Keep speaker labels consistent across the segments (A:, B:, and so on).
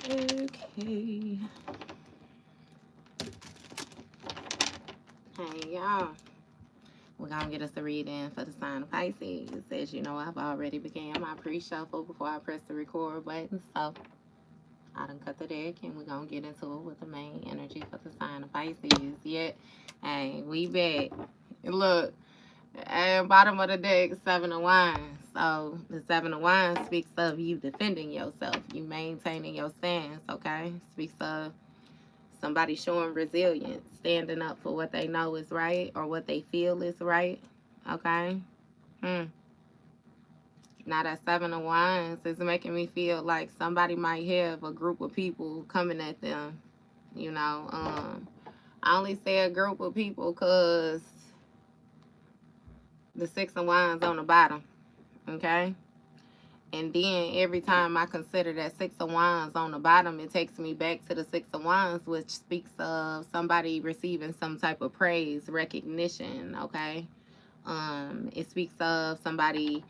A: Okay. Hey, y'all. We're going to get us a reading for the sign of Pisces. As you know, I've already began my pre-shuffle before I press the record button. So, I done cut the deck and we're going to get into it with the main energy for the sign of Pisces. Yet, hey, we back. Look, at bottom of the deck, 7 of Wands. So, the 7 of Wands speaks of you defending yourself. You maintaining your stance, okay? Speaks of somebody showing resilience, standing up for what they know is right or what they feel is right. Okay? Now that 7 of Wands is making me feel like somebody might have a group of people coming at them. You know, I only say a group of people because the 6 of Wands on the bottom. Okay? And then every time I consider that 6 of Wands on the bottom, it takes me back to the 6 of Wands, which speaks of somebody receiving some type of praise, recognition, okay? It speaks of somebody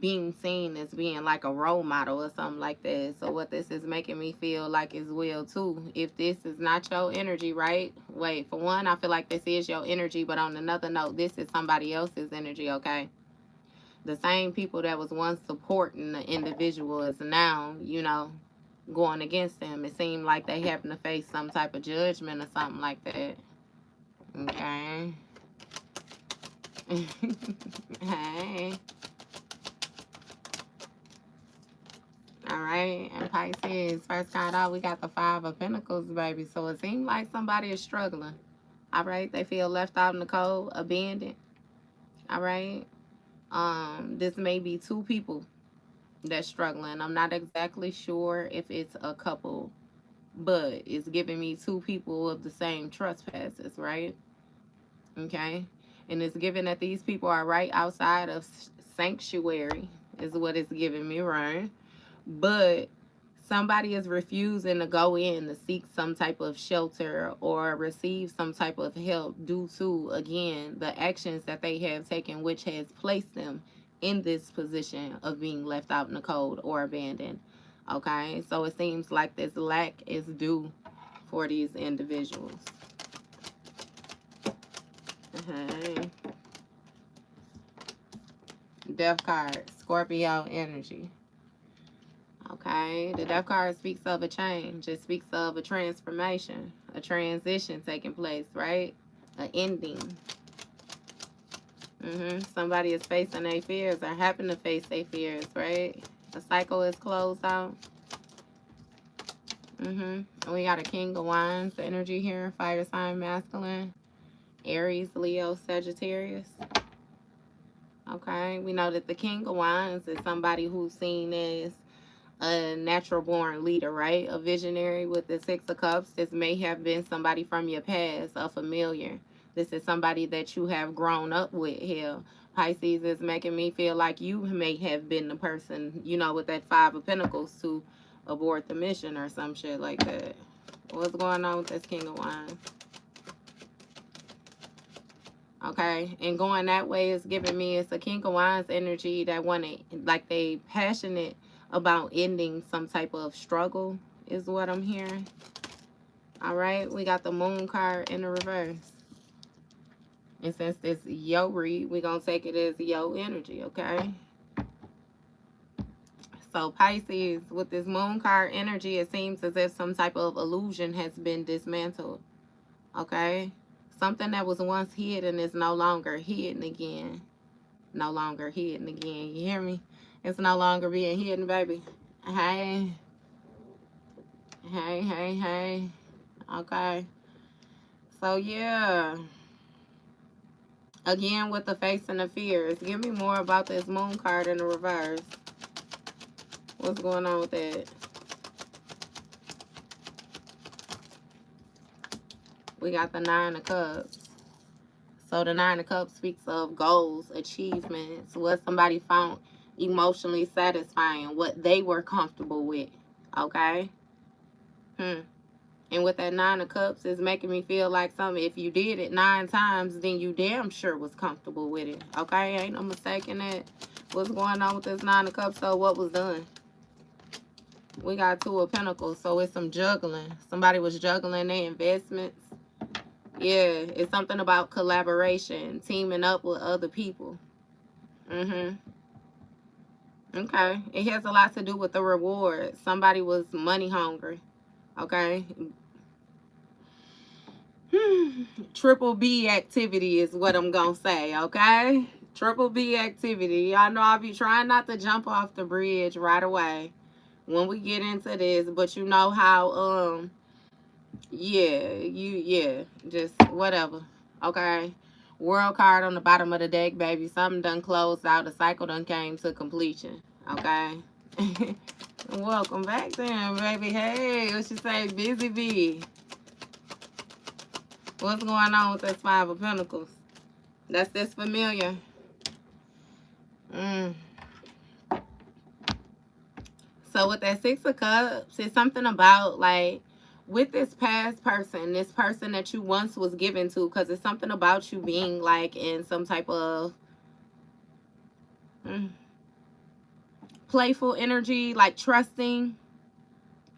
A: being seen as being like a role model or something like that. So what this is making me feel like as well too, if this is not your energy, right? Wait, for one, I feel like this is your energy, but on another note, this is somebody else's energy, okay? The same people that was once supporting the individual is now, you know, going against them. It seemed like they happen to face some type of judgment or something like that. Okay. Hey. All right. And Pisces, first card out, we got the 5 of Pentacles, baby. So it seems like somebody is struggling. All right. They feel left out in the cold, abandoned. All right. This may be 2 people that's struggling. I'm not exactly sure if it's a couple, but it's giving me 2 people of the same trespasses, right? Okay. And it's giving that these people are right outside of sanctuary, is what it's giving me, right? But somebody is refusing to go in to seek some type of shelter or receive some type of help due to, again, the actions that they have taken, which has placed them in this position of being left out in the cold or abandoned. Okay, so it seems like this lack is due for these individuals. Okay. Death card, Scorpio energy. Okay, the Death card speaks of a change. It speaks of a transformation, a transition taking place, right? An ending. Somebody is facing their fears or happen to face their fears, right? A cycle is closed out. And we got a King of Wands energy here, fire sign masculine, Aries, Leo, Sagittarius. Okay, we know that the King of Wands is somebody who's seen as a natural born leader, right? A visionary with the 6 of Cups. This may have been somebody from your past, a familiar. This is somebody that you have grown up with here. Pisces is making me feel like you may have been the person, you know, with that 5 of Pentacles to abort the mission or some shit like that. What's going on with this King of Wands? Okay, and going that way is giving me, it's a King of Wands energy that wanted, like they passionate about ending some type of struggle is what I'm hearing. All right, we got the Moon card in the reverse. And since this yo read, we're going to take it as yo energy, okay? So Pisces, with this Moon card energy, it seems as if some type of illusion has been dismantled, okay? Something that was once hidden is no longer hidden again. No longer hidden again. You hear me? It's no longer being hidden, baby. Hey. Hey, hey, hey. Okay. So, yeah. Again, with the face and the fears. Give me more about this Moon card in the reverse. What's going on with that? We got the 9 of Cups. So the 9 of Cups speaks of goals, achievements, what somebody found emotionally satisfying, what they were comfortable with. Okay? And with that 9 of Cups, it's making me feel like something, if you did it 9 times, then you damn sure was comfortable with it. Okay? Ain't no mistake in that. What's going on with this 9 of Cups? So what was done? We got Two of Pentacles, so it's some juggling. Somebody was juggling their investments. Yeah, it's something about collaboration, teaming up with other people. Okay. It has a lot to do with the reward. Somebody was money hungry. Okay. Triple B activity is what I'm going to say. Okay. Triple B activity. Y'all know I'll be trying not to jump off the bridge right away when we get into this, but you know how, yeah, just whatever. Okay. World card on the bottom of the deck, baby. Something done closed out. The cycle done came to completion. Okay. Welcome back then, baby. Hey, what you say? Busy bee. What's going on with this Five of Pentacles? That's this familiar. So with that Six of Cups, it's something about like with this past person, this person that you once was given to, because it's something about you being like in some type of playful energy, like trusting.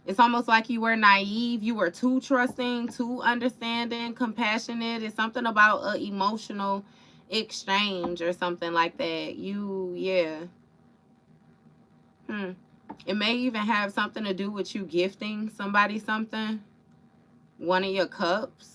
A: It's almost like you were naive. You were too trusting, too understanding, compassionate. It's something about an emotional exchange or something like that. Yeah. It may even have something to do with you gifting somebody something. One of your cups.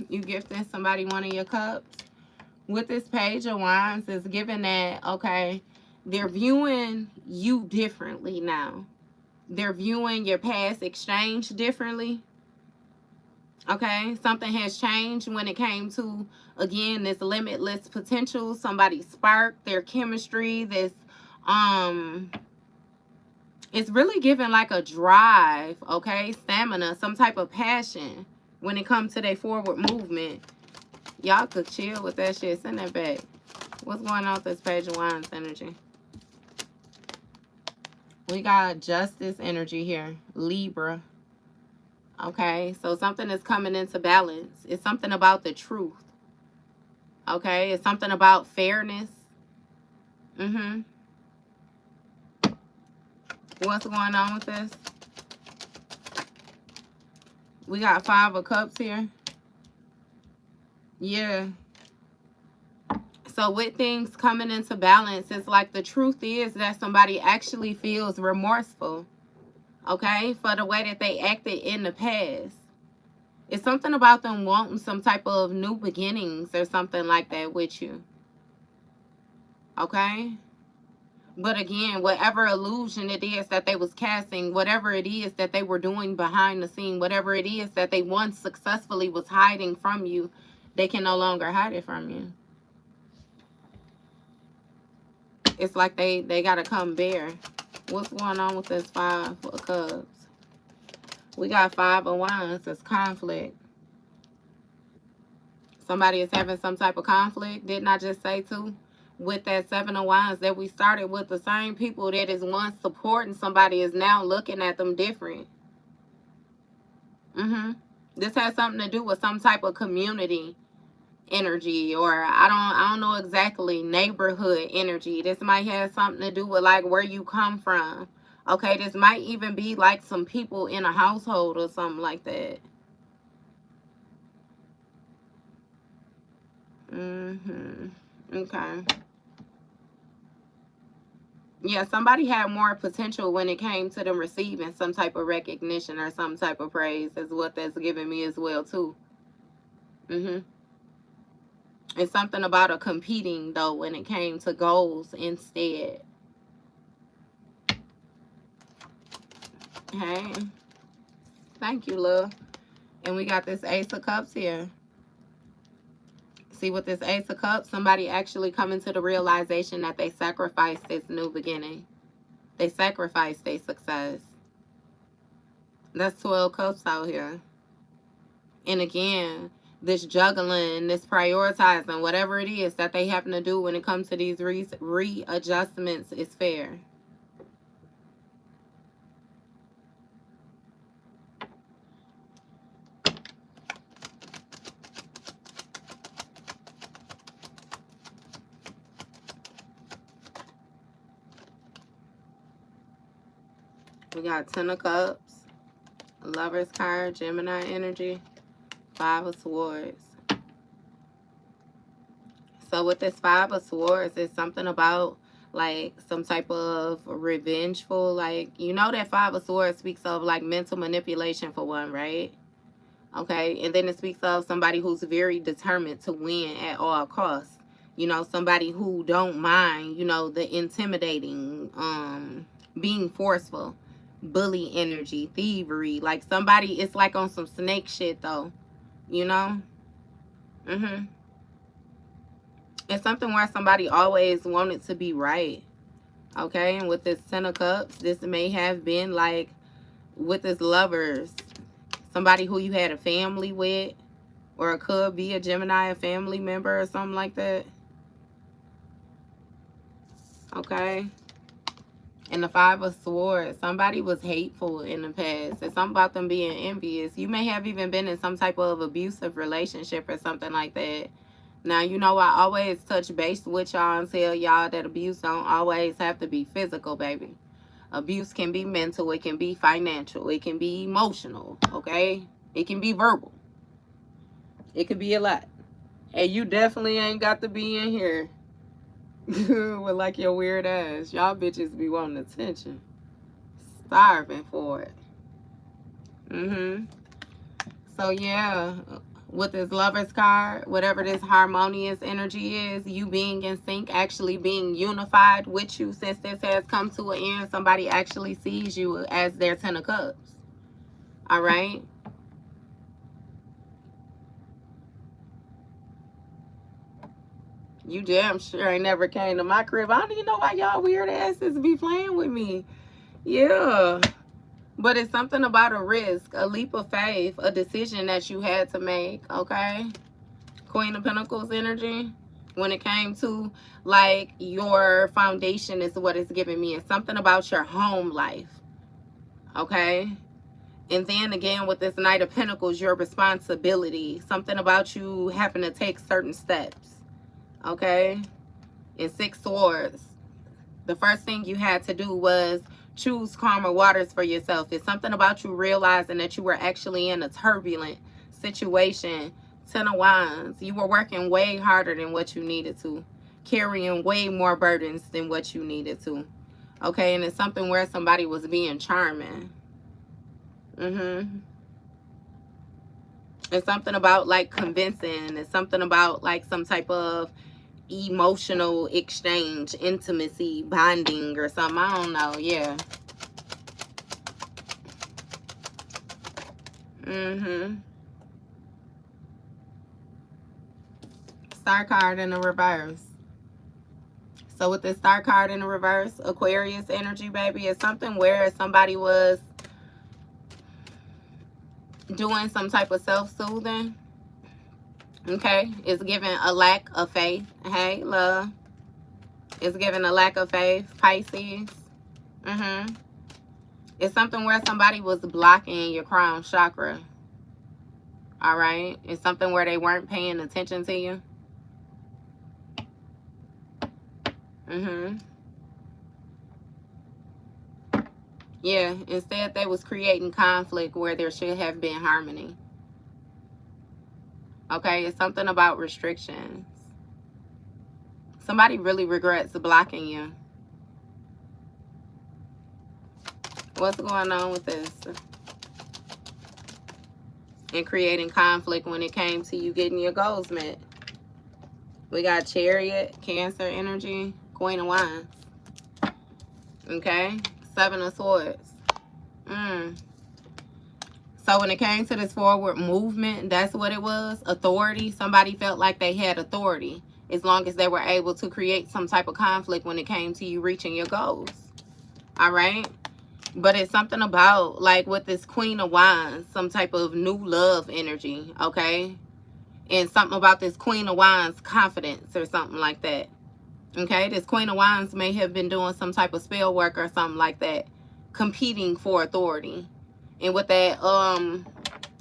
A: You gifting somebody one of your cups. With this Page of Wands, it's given that, okay, they're viewing you differently now. They're viewing your past exchange differently. Okay, something has changed when it came to, again, this limitless potential. Somebody sparked their chemistry. This, it's really giving like a drive, okay, stamina, some type of passion when it comes to their forward movement. Y'all could chill with that shit. Send that back. What's going on with this Page of Wands energy? We got Justice energy here. Libra. Okay, so something is coming into balance. It's something about the truth. Okay, it's something about fairness. What's going on with this? We got Five of Cups here. Yeah. So with things coming into balance, it's like the truth is that somebody actually feels remorseful, okay, for the way that they acted in the past. It's something about them wanting some type of new beginnings or something like that with you, okay? But again, whatever illusion it is that they was casting, whatever it is that they were doing behind the scene, whatever it is that they once successfully was hiding from you, they can no longer hide it from you. It's like they got to come bare. What's going on with this Five of Cups? We got Five of Wands. It's conflict. Somebody is having some type of conflict. Didn't I just say too? With that Seven of Wands that we started with, the same people that is once supporting somebody is now looking at them different. This has something to do with some type of community energy, or I don't know exactly, neighborhood energy. This might have something to do with like where you come from. Okay, this might even be like some people in a household or something like that. Okay. Yeah, somebody had more potential when it came to them receiving some type of recognition or some type of praise, is what that's giving me as well too. It's something about a competing though when it came to goals instead. Hey, thank you, love. And we got this Ace of Cups here. See, with this Ace of Cups, somebody actually coming to the realization that they sacrificed this new beginning. They sacrificed their success. That's 12 cups out here. And again, this juggling, this prioritizing, whatever it is that they happen to do when it comes to these readjustments is fair. We got 10 of Cups, Lover's card, Gemini energy, 5 of Swords. So with this 5 of Swords, it's something about like some type of revengeful, like, you know, that 5 of Swords speaks of like mental manipulation for one, right? Okay, and then it speaks of somebody who's very determined to win at all costs. You know, somebody who don't mind, you know, the intimidating, being forceful, bully energy, thievery. Like somebody, it's like on some snake shit though, you know? It's something where somebody always wanted to be right. Okay, and with this 10 of Cups, this may have been like with this Lovers, somebody who you had a family with, or it could be a Gemini, a family member or something like that. Okay. And the 5 of Swords, somebody was hateful in the past. It's something about them being envious. You may have even been in some type of abusive relationship or something like that. Now, you know, I always touch base with y'all and tell y'all that abuse don't always have to be physical, baby. Abuse can be mental. It can be financial. It can be emotional, okay? It can be verbal. It could be a lot. And you definitely ain't got to be in here with like your weird ass. Y'all bitches be wanting attention. Starving for it. So yeah, with this Lover's card, whatever this harmonious energy is, you being in sync, actually being unified with you, since this has come to an end, somebody actually sees you as their 10 of Cups. All right? You damn sure ain't never came to my crib. I don't even know why y'all weird asses be playing with me. Yeah. But it's something about a risk, a leap of faith, a decision that you had to make, okay? Queen of Pentacles energy. When it came to, like, your foundation is what it's giving me. It's something about your home life, okay? And then again, with this Knight of Pentacles, your responsibility. Something about you having to take certain steps, okay? And 6 Swords. The first thing you had to do was choose calmer waters for yourself. It's something about you realizing that you were actually in a turbulent situation. 10 of Wands. You were working way harder than what you needed to. Carrying way more burdens than what you needed to. Okay, and it's something where somebody was being charming. It's something about like convincing. It's something about like some type of emotional exchange, intimacy, bonding or something. I don't know. Yeah. Star card in the reverse. So with the star card in the reverse, Aquarius energy, baby, it's something where somebody was doing some type of self-soothing. Okay, it's giving a lack of faith. Hey, love. It's giving a lack of faith, Pisces. It's something where somebody was blocking your crown chakra. All right, it's something where they weren't paying attention to you. Yeah, instead they was creating conflict where there should have been harmony. Okay, it's something about restrictions. Somebody really regrets blocking you. What's going on with this? And creating conflict when it came to you getting your goals met. We got Chariot, Cancer energy, Queen of Wands. Okay, 7 of Swords. So when it came to this forward movement, that's what it was. Authority. Somebody felt like they had authority as long as they were able to create some type of conflict when it came to you reaching your goals. All right. But it's something about, like, with this Queen of Wands, some type of new love energy, okay? And something about this Queen of Wands confidence or something like that. Okay, this Queen of Wands may have been doing some type of spell work or something like that, competing for authority. And with that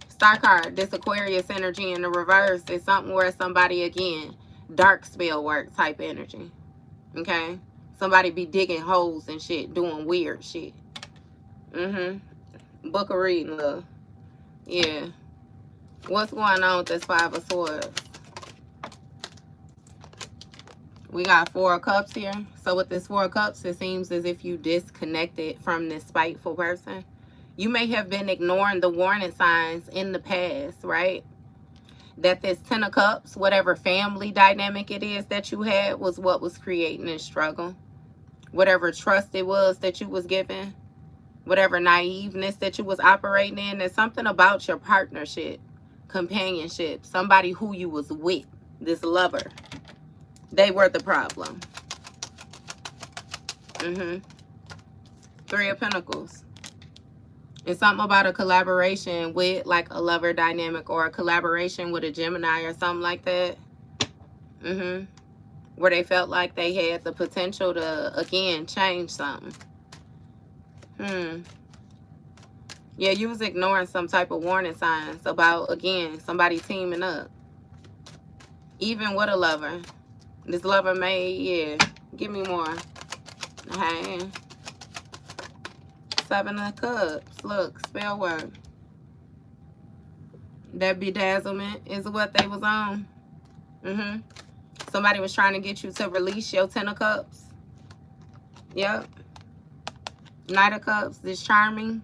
A: star card, this Aquarius energy in the reverse is something where somebody, again, dark spell work type energy. Okay, somebody be digging holes and shit, doing weird shit. Book a reading, love. Yeah. What's going on with this Five of Swords? We got Four of Cups here. So with this Four of Cups, it seems as if you disconnected from this spiteful person. You may have been ignoring the warning signs in the past, right? That this Ten of Cups, whatever family dynamic it is that you had, was what was creating this struggle. Whatever trust it was that you was given, whatever naiveness that you was operating in, there's something about your partnership, companionship, somebody who you was with, this lover. They were the problem. Three of Pentacles. It's something about a collaboration with like a lover dynamic, or a collaboration with a Gemini or something like that. Where they felt like they had the potential to, again, change something. Yeah, you was ignoring some type of warning signs about, again, somebody teaming up. Even with a lover. This lover may, yeah. Give me more. Okay. Seven of Cups. Look, spell word. That bedazzlement is what they was on. Somebody was trying to get you to release your Ten of Cups. Yep. Knight of Cups. This charmer.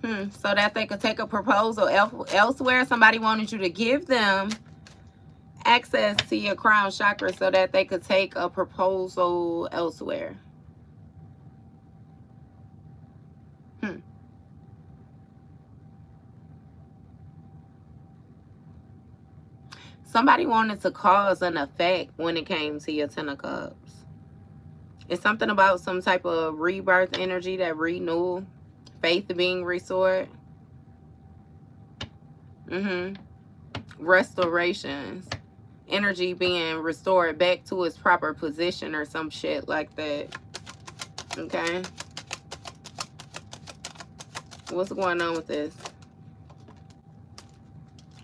A: So that they could take a proposal elsewhere. Somebody wanted you to give them access to your crown chakra so that they could take a proposal elsewhere. Somebody wanted to cause an effect when it came to your Ten of Cups. It's something about some type of rebirth energy, that renewal, faith being restored. Restorations. Energy being restored back to its proper position or some shit like that. Okay. What's going on with this?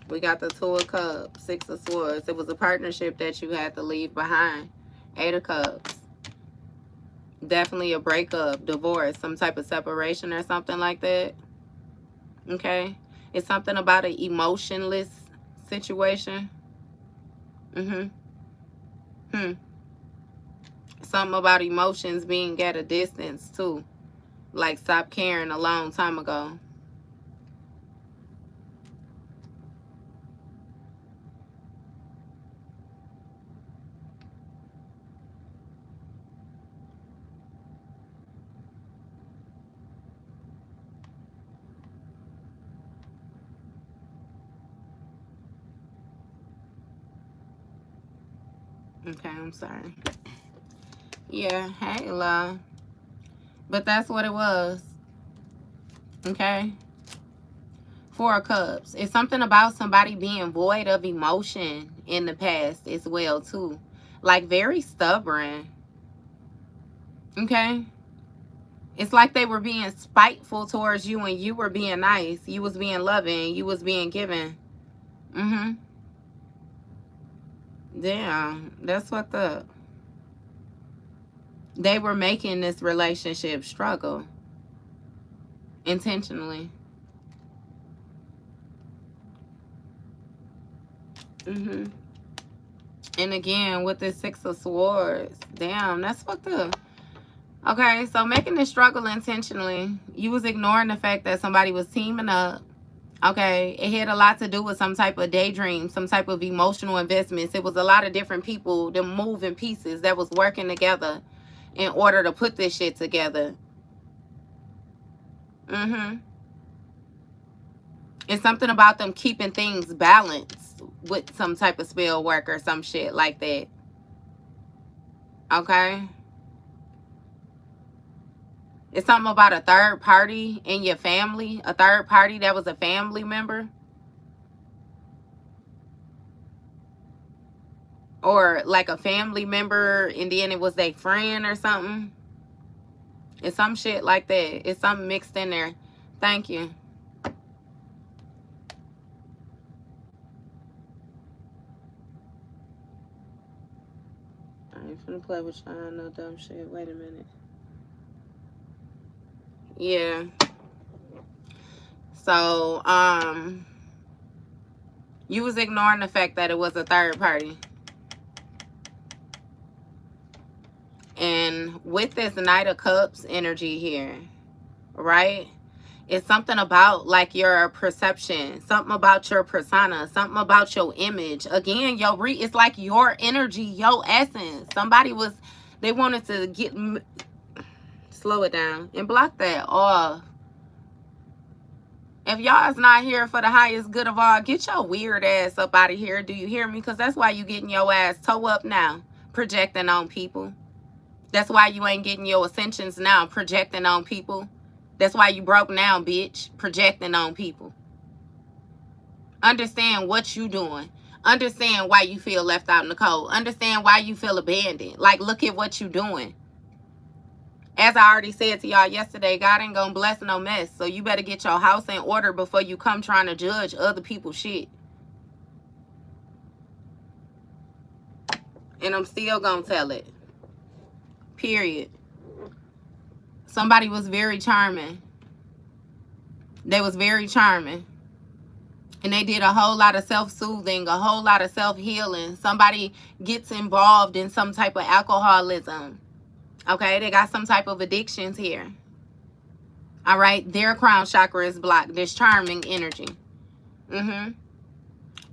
A: We got the Two of Cups, Six of Swords. It was a partnership that you had to leave behind. Eight of Cups. Definitely a breakup, divorce, some type of separation or something like that. Okay. It's something about an emotionless situation. Something about emotions being at a distance too. Like stop caring a long time ago. Okay, I'm sorry. Yeah, hey, love. But that's what it was. Okay. Four of Cups. It's something about somebody being void of emotion in the past as well, too. Like, very stubborn. Okay? It's like they were being spiteful towards you and you were being nice. You was being loving. You was being given. Damn. That's fucked up. They were making this relationship struggle. Intentionally. And again, with this Six of Swords. Damn, that's fucked up. Okay, so making this struggle intentionally. You was ignoring the fact that somebody was teaming up. Okay, it had a lot to do with some type of daydream, some type of emotional investments. It was a lot of different people, the moving pieces that was working together in order to put this shit together. It's something about them keeping things balanced with some type of spell work or some shit like that. Okay? It's something about a third party in your family. A third party that was a family member. Or like a family member and then it was their friend or something. It's some shit like that. It's something mixed in there. Thank you. I'm finna play with y'all. No dumb shit. Wait a minute. Yeah. So, you was ignoring the fact that it was a third party. And with this Knight of Cups energy here, right? It's something about like your perception, something about your persona, something about your image. Again, it's like your energy, your essence. They wanted to slow it down and block that off. If y'all is not here for the highest good of all, get your weird ass up out of here. Do you hear me? Because that's why you getting your ass toe up now, projecting on people. That's why you ain't getting your ascensions now, projecting on people. That's why you broke now, bitch, projecting on people. Understand what you doing. Understand why you feel left out in the cold. Understand why you feel abandoned. Like, look at what you doing. As I already said to y'all yesterday, God ain't gonna bless no mess. So you better get your house in order before you come trying to judge other people's shit. And I'm still gonna tell it. Period. Somebody was very charming. They was very charming. And they did a whole lot of self-soothing, a whole lot of self-healing. Somebody gets involved in some type of alcoholism. Okay, they got some type of addictions here. All right, their crown chakra is blocked. This charming energy. And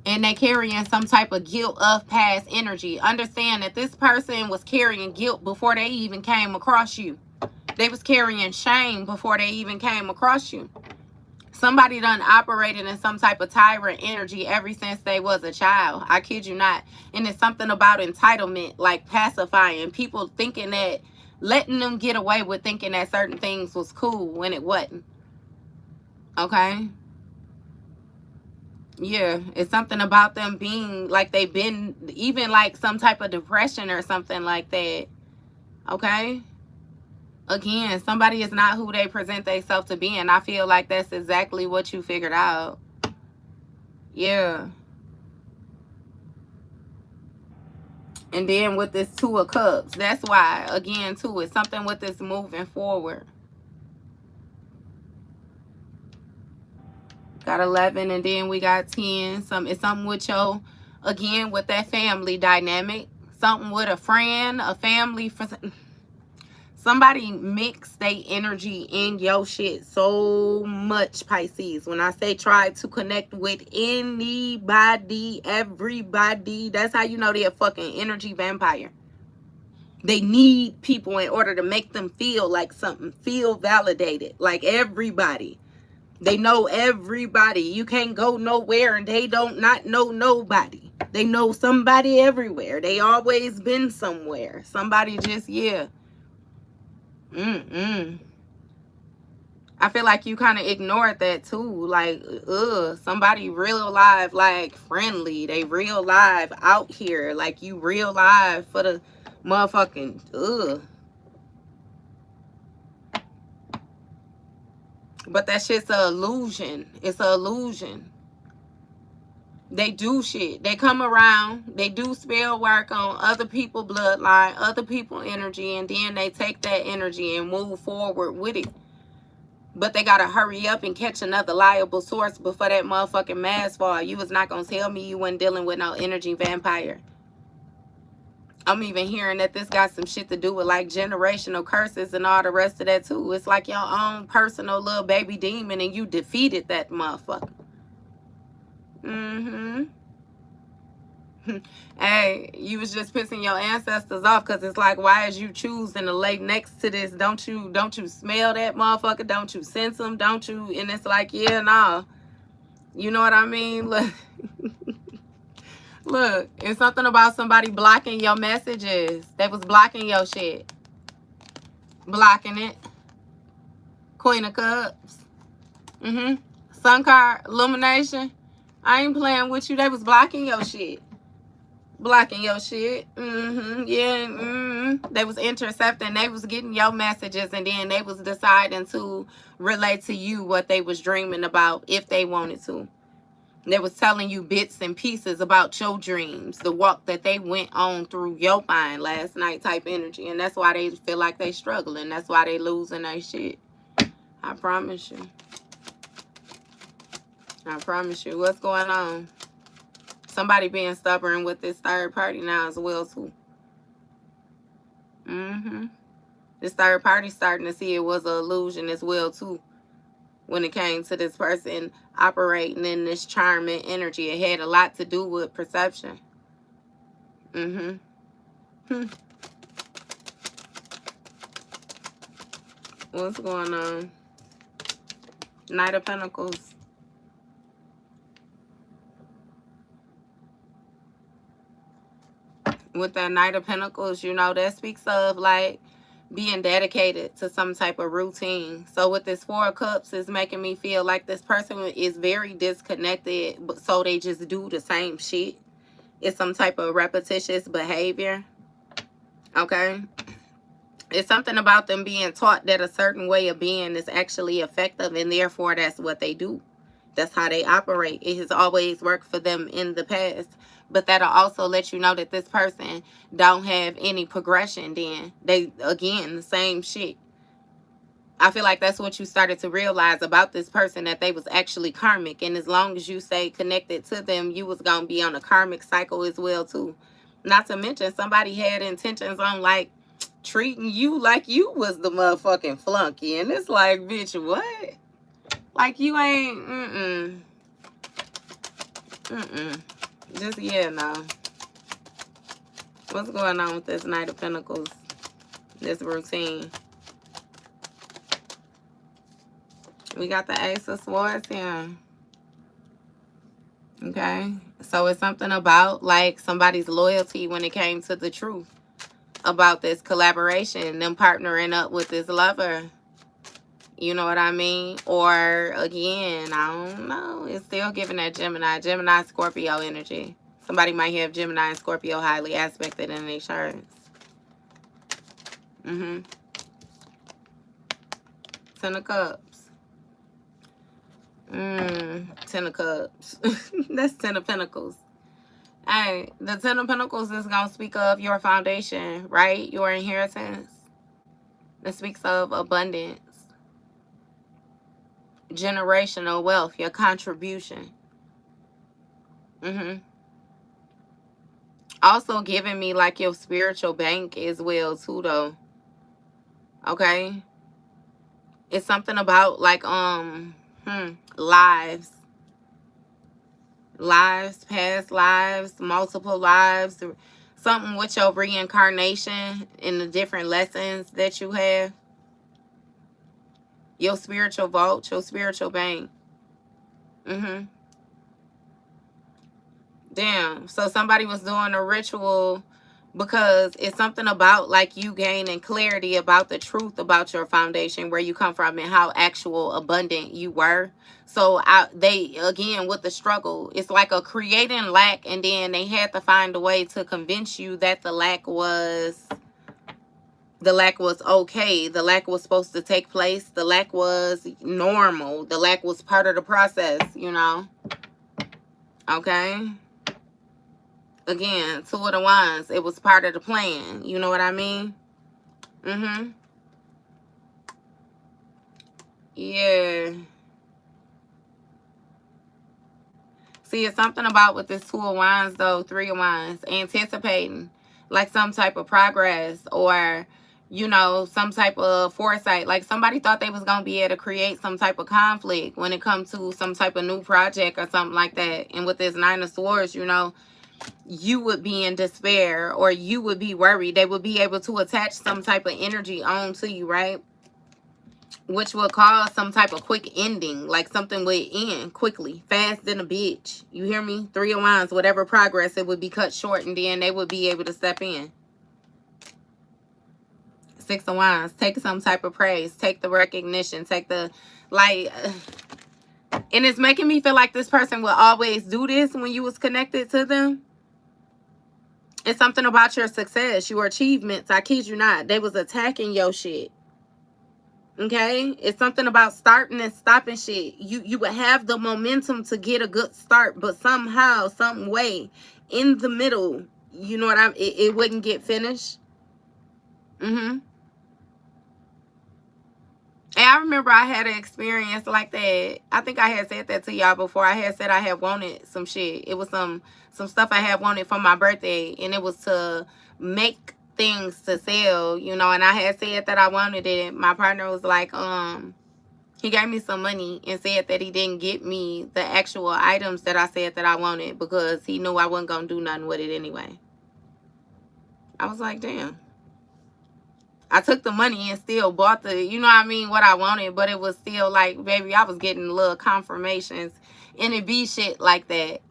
A: they carrying some type of guilt of past energy. Understand that this person was carrying guilt before they even came across you. They was carrying shame before they even came across you. Somebody done operated in some type of tyrant energy ever since they was a child. I kid you not. And it's something about entitlement, like pacifying. People thinking that, letting them get away with thinking that certain things was cool when it wasn't. Okay? Yeah, it's something about them being like they've been even like some type of depression or something like that. Okay? Again, somebody is not who they present themselves to be, and I feel like that's exactly what you figured out. Yeah. And then with this Two of Cups, that's why, again, too, it's something with this moving forward. Got 11, and then we got 10. It's something with your, again, with that family dynamic. Something with a friend, a family. Somebody mix their energy in your shit so much, Pisces. When I say try to connect with anybody, everybody, that's how you know they're a fucking energy vampire. They need people in order to make them feel like something, feel validated, like everybody. They know everybody. You can't go nowhere and they don't not know nobody. They know somebody everywhere. They always been somewhere. Somebody just, yeah. I feel like you kind of ignored that too. Like, somebody real live, like friendly. They real live out here. Like you real live for the motherfucking, But that shit's an illusion. It's an illusion. They do shit. They come around. They do spell work on other people's bloodline, other people's energy, and then they take that energy and move forward with it. But they got to hurry up and catch another liable source before that motherfucking mask fall. You was not going to tell me you wasn't dealing with no energy vampire. I'm even hearing that this got some shit to do with like generational curses and all the rest of that too. It's like your own personal little baby demon and you defeated that motherfucker. Hey, you was just pissing your ancestors off because it's like, why is you choosing to lay next to this? Don't you smell that motherfucker? Don't you sense them? Don't you? And it's like, yeah, nah. You know what I mean? Look, look, it's something about somebody blocking your messages. They was blocking your shit. Blocking it. Queen of Cups. Sun card, illumination. I ain't playing with you. They was blocking your shit. Blocking your shit. Yeah. They was intercepting. They was getting your messages, and then they was deciding to relate to you what they was dreaming about if they wanted to. They was telling you bits and pieces about your dreams, the walk that they went on through your mind last night type energy. And that's why they feel like they struggling. That's why they losing their shit. I promise you. I promise you. What's going on? Somebody being stubborn with this third party now as well, too. This third party starting to see it was an illusion as well, too. When it came to this person operating in this charming energy, it had a lot to do with perception. What's going on? Knight of Pentacles. With that Knight of Pentacles, you know, that speaks of like being dedicated to some type of routine. So with this Four of Cups, is making me feel like this person is very disconnected, but so they just do the same shit. It's some type of repetitious behavior. Okay? It's something about them being taught that a certain way of being is actually effective, and therefore that's what they do. That's how they operate. It has always worked for them in the past. But that'll also let you know that this person don't have any progression then. They, again, the same shit. I feel like that's what you started to realize about this person, that they was actually karmic. And as long as you stay connected to them, you was going to be on a karmic cycle as well, too. Not to mention, somebody had intentions on, like, treating you like you was the motherfucking flunky. And it's like, bitch, what? Like, you ain't, just, yeah, no. What's going on with this Knight of Pentacles? This routine. We got the Ace of Swords here. Okay. So it's something about, like, somebody's loyalty when it came to the truth about this collaboration, them partnering up with this lover. You know what I mean? Or, again, I don't know. It's still giving that Gemini, Scorpio energy. Somebody might have Gemini and Scorpio highly aspected in their charts. Ten of Cups. Ten of Cups. That's Ten of Pentacles. Hey, the Ten of Pentacles is going to speak of your foundation, right? Your inheritance. It speaks of abundance. Generational wealth, your contribution. Also giving me like your spiritual bank as well too, though. Okay? It's something about like lives. Lives, past lives, multiple lives. Something with your reincarnation and the different lessons that you have. Your spiritual vault, your spiritual bank. Damn. So somebody was doing a ritual because it's something about like you gaining clarity about the truth about your foundation, where you come from and how actual abundant you were. So they, again, with the struggle, it's like a creating lack, and then they had to find a way to convince you that the lack was okay. The lack was supposed to take place. The lack was normal. The lack was part of the process, you know. Okay. Again, Two of the Wands. It was part of the plan. You know what I mean? Yeah. See, it's something about with this Two of Wands, though, Three of Wands, anticipating like some type of progress, or, you know, some type of foresight. Like somebody thought they was going to be able to create some type of conflict when it comes to some type of new project or something like that. And with this Nine of Swords, you know, you would be in despair, or you would be worried. They would be able to attach some type of energy onto you, right? Which will cause some type of quick ending. Like something would end quickly, fast than a bitch. You hear me? Three of Wands, whatever progress, it would be cut short, and then they would be able to step in. Six of Wands, take some type of praise, take the recognition, take the, like, and it's making me feel like this person will always do this when you was connected to them. It's something about your success, your achievements. I kid you not. They was attacking your shit. Okay, it's something about starting and stopping shit. You would have the momentum to get a good start, but somehow, some way, in the middle, you know what it wouldn't get finished. And I remember I had an experience like that. I think I had said that to y'all before. I had said I had wanted some shit. It was some stuff I had wanted for my birthday, and it was to make things to sell, you know. And I had said that I wanted it. My partner was like, he gave me some money and said that he didn't get me the actual items that I said that I wanted because he knew I wasn't gonna do nothing with it anyway. I was like, damn. I took the money and still bought the, you know what I mean, what I wanted, but it was still like, baby, I was getting little confirmations. And it be shit like that.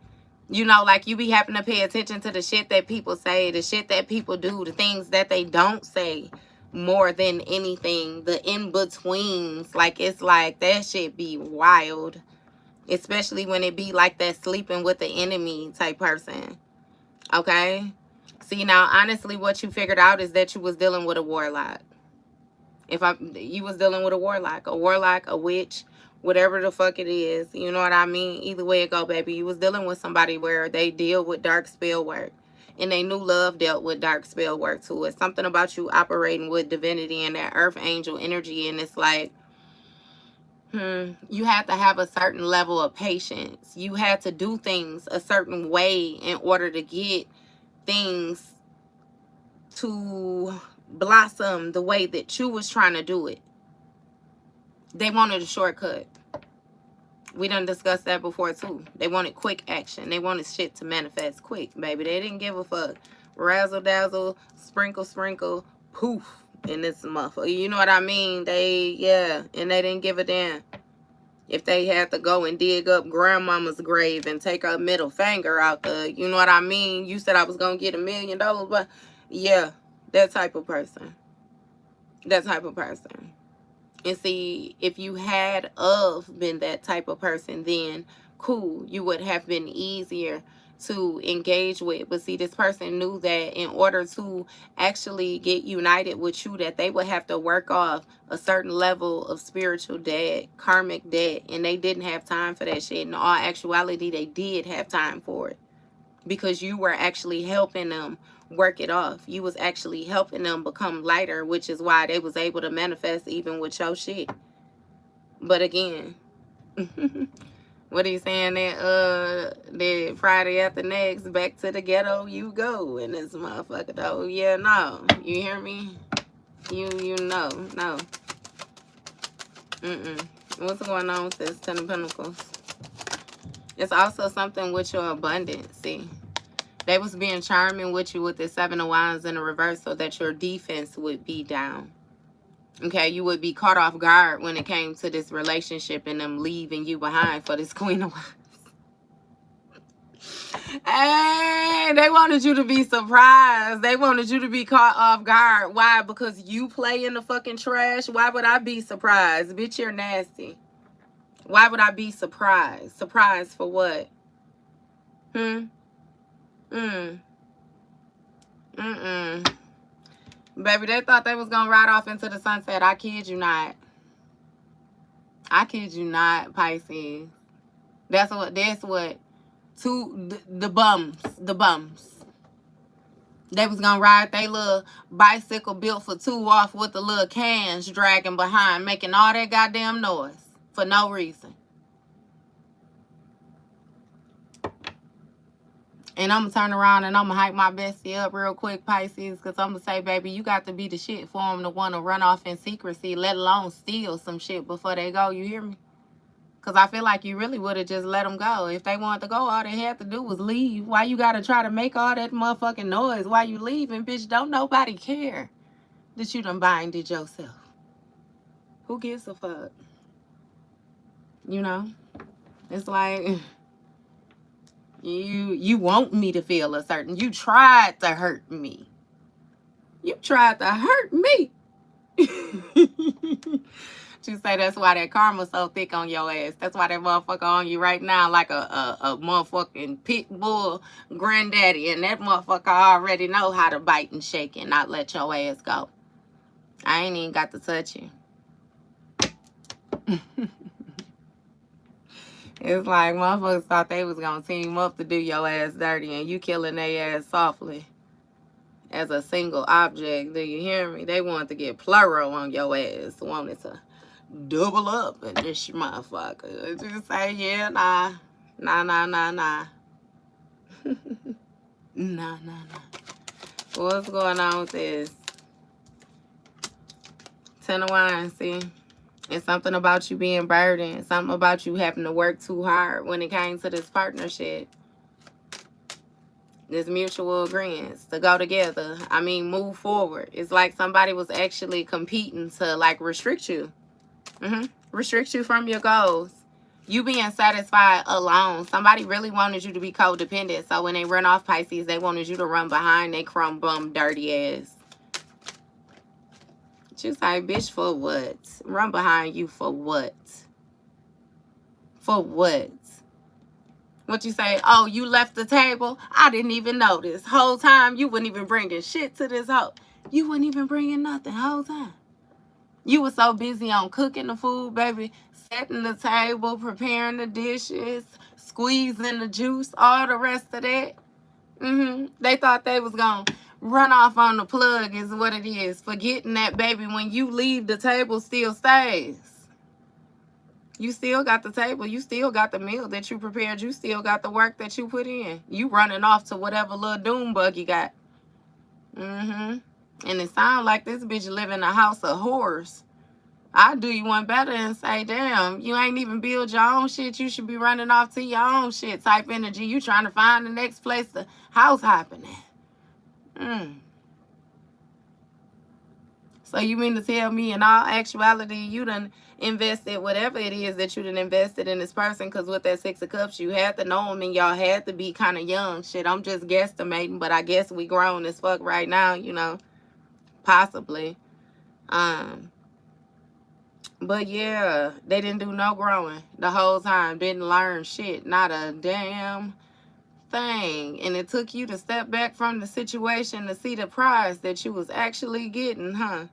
A: You know, like you be having to pay attention to the shit that people say, the shit that people do, the things that they don't say more than anything, the in-betweens. Like, it's like, that shit be wild. Especially when it be like that sleeping with the enemy type person. Okay? See, now, honestly, what you figured out is that you was dealing with a warlock. You was dealing with a warlock, a witch, whatever the fuck it is. You know what I mean? Either way it go, baby. You was dealing with somebody where they deal with dark spell work. And they knew love dealt with dark spell work too. It's something about you operating with divinity and that earth angel energy. And it's like, you had to have a certain level of patience. You had to do things a certain way in order to get things to blossom the way that you was trying to do it. They wanted a shortcut. We done discussed that before too. They wanted quick action. They wanted shit to manifest quick, baby. They didn't give a fuck. Razzle dazzle, sprinkle, sprinkle, poof in this motherfucker. You know what I mean? Yeah, and they didn't give a damn. If they had to go and dig up grandmama's grave and take her middle finger out the, you know what I mean? You said I was going to get $1 million, but yeah, that type of person. That type of person. And see, if you had been that type of person, then cool, you would have been easier to engage with. But see, this person knew that in order to actually get united with you, that they would have to work off a certain level of spiritual debt, karmic debt, and they didn't have time for that shit. In all actuality, they did have time for it because you were actually helping them work it off. You was actually helping them become lighter, which is why they was able to manifest even with your shit. But again, what are you saying that Friday after next, back to the ghetto you go in this motherfucker though. Yeah, no. You hear me? You know, no. What's going on with this Ten of Pentacles? It's also something with your abundance, see. They was being charming with you with the Seven of Wands in the reverse so that your defense would be down. Okay, you would be caught off guard when it came to this relationship and them leaving you behind for this Queen of Wands. Hey, they wanted you to be surprised. They wanted you to be caught off guard. Why? Because you play in the fucking trash? Why would I be surprised? Bitch, you're nasty. Why would I be surprised? Surprised for what? Baby, they thought they was gonna ride off into the sunset. I kid you not. I kid you not, Pisces. That's what the bums. They was gonna ride their little bicycle built for two off with the little cans dragging behind, making all that goddamn noise for no reason. And I'm going to turn around and I'm going to hype my bestie up real quick, Pisces, because I'm going to say, baby, you got to be the shit for them to want to run off in secrecy, let alone steal some shit before they go. You hear me? Because I feel like you really would have just let them go. If they wanted to go, all they had to do was leave. Why you got to try to make all that motherfucking noise while you leaving? Bitch, don't nobody care that you done binded yourself. Who gives a fuck? You know? It's like... You want me to feel a certain... You tried to hurt me. You tried to hurt me. You say that's why that karma's so thick on your ass. That's why that motherfucker on you right now like a motherfucking pit bull granddaddy. And that motherfucker already know how to bite and shake and not let your ass go. I ain't even got to touch you. It's like motherfuckers thought they was gonna team up to do your ass dirty, and you killing their ass softly as a single object. Do you hear me? They wanted to get plural on your ass. Wanted to double up in this motherfucker. Just say, yeah, nah. Nah, nah, nah, nah. Nah, nah, nah. What's going on with this? Ten of Wands, see? It's something about you being burdened. Something about you having to work too hard when it came to this partnership. This mutual agreements to go together. I mean, move forward. It's like somebody was actually competing to, like, restrict you. Restrict you from your goals. You being satisfied alone. Somebody really wanted you to be codependent. So when they run off, Pisces, they wanted you to run behind they crumb bum dirty ass. You say, bitch, for what? Run behind you for what? For what? What you say? Oh, you left the table? I didn't even notice. Whole time, you wasn't even bringing shit to this hoe. You wasn't even bringing nothing whole time. You were so busy on cooking the food, baby, setting the table, preparing the dishes, squeezing the juice, all the rest of that. They thought they was going to run off on the plug is what it is. Forgetting that, baby, when you leave, the table still stays. You still got the table. You still got the meal that you prepared. You still got the work that you put in. You running off to whatever little doom bug you got. And it sounds like this bitch live in a house of horrors. I'll do you one better and say, damn, you ain't even build your own shit. You should be running off to your own shit type energy. You trying to find the next place to house hopping at. So you mean to tell me in all actuality you done invested whatever it is that you done invested in this person? Because with that Six of Cups, you had to know him and y'all had to be kind of young. Shit, I'm just guesstimating, but I guess we grown as fuck right now, you know. Possibly. But yeah, they didn't do no growing the whole time. Didn't learn shit. Not a damn thing. And it took you to step back from the situation to see the prize that you was actually getting, huh?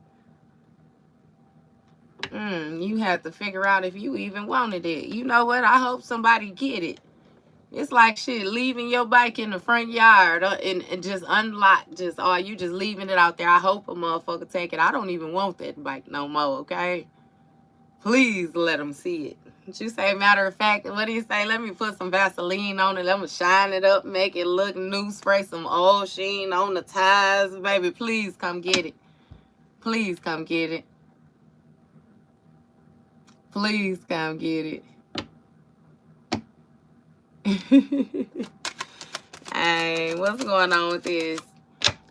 A: You had to figure out if you even wanted it. You know what? I hope somebody get it. It's like shit, leaving your bike in the front yard and just unlock. You just leaving it out there. I hope a motherfucker take it. I don't even want that bike no more, okay? Please let them see it. What you say, matter of fact, what do you say? Let me put some Vaseline on it. Let me shine it up, make it look new, spray some oil sheen on the tires. Baby, please come get it. Please come get it. Please come get it. Hey, what's going on with this?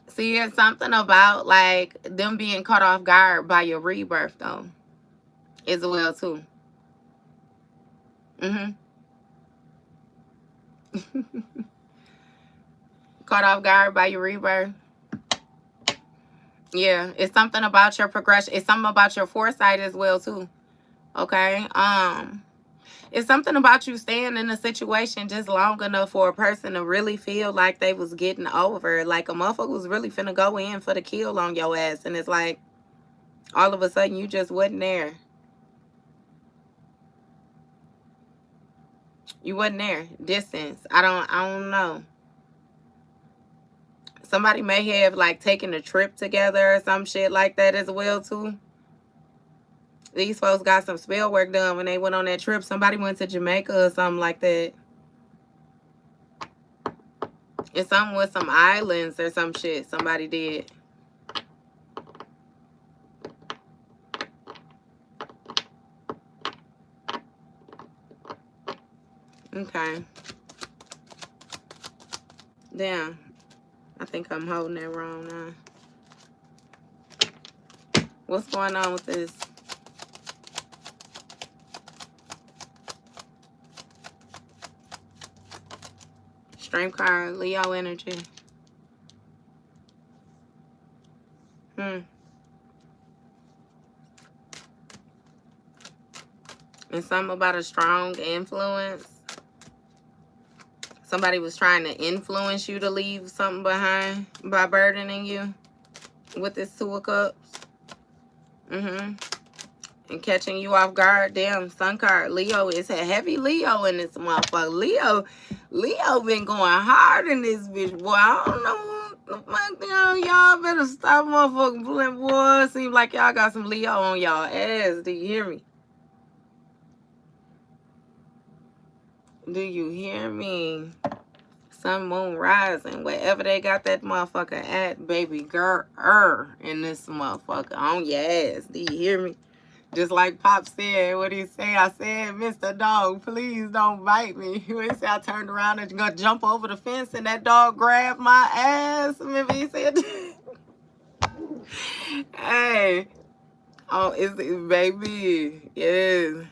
A: See, it's something about, like, them being caught off guard by your rebirth, though, as well, too. Caught off guard by your rebirth. Yeah, it's something about your progression. It's something about your foresight as well, too. Okay? It's something about you staying in a situation just long enough for a person to really feel like they was getting over. Like a motherfucker was really finna go in for the kill on your ass. And it's like, all of a sudden, you just wasn't there. You wasn't there. Distance. I don't know. Somebody may have, like, taken a trip together or some shit like that as well, too. These folks got some spell work done when they went on that trip. Somebody went to Jamaica or something like that. It's something with some islands or some shit somebody did. Okay. Damn. I think I'm holding that wrong now. What's going on with this? Strength card, Leo energy. And something about a strong influence. Somebody was trying to influence you to leave something behind by burdening you with this Two of Cups. and catching you off guard. Damn, sun card. Leo is a heavy Leo in this motherfucker. Leo been going hard in this bitch, boy. I don't know what the fuck, y'all better stop motherfucking playing, boy. Seems like y'all got some Leo on y'all ass. Do you hear me? Do you hear me? Sun, moon, rising, wherever they got that motherfucker at, baby girl, in this motherfucker on your ass. Do you hear me? Just like Pop said, what he say? I said, Mr. Dog, please don't bite me. He said I turned around and gonna jump over the fence and that dog grabbed my ass. Remember he said, hey, oh, it's baby, yes.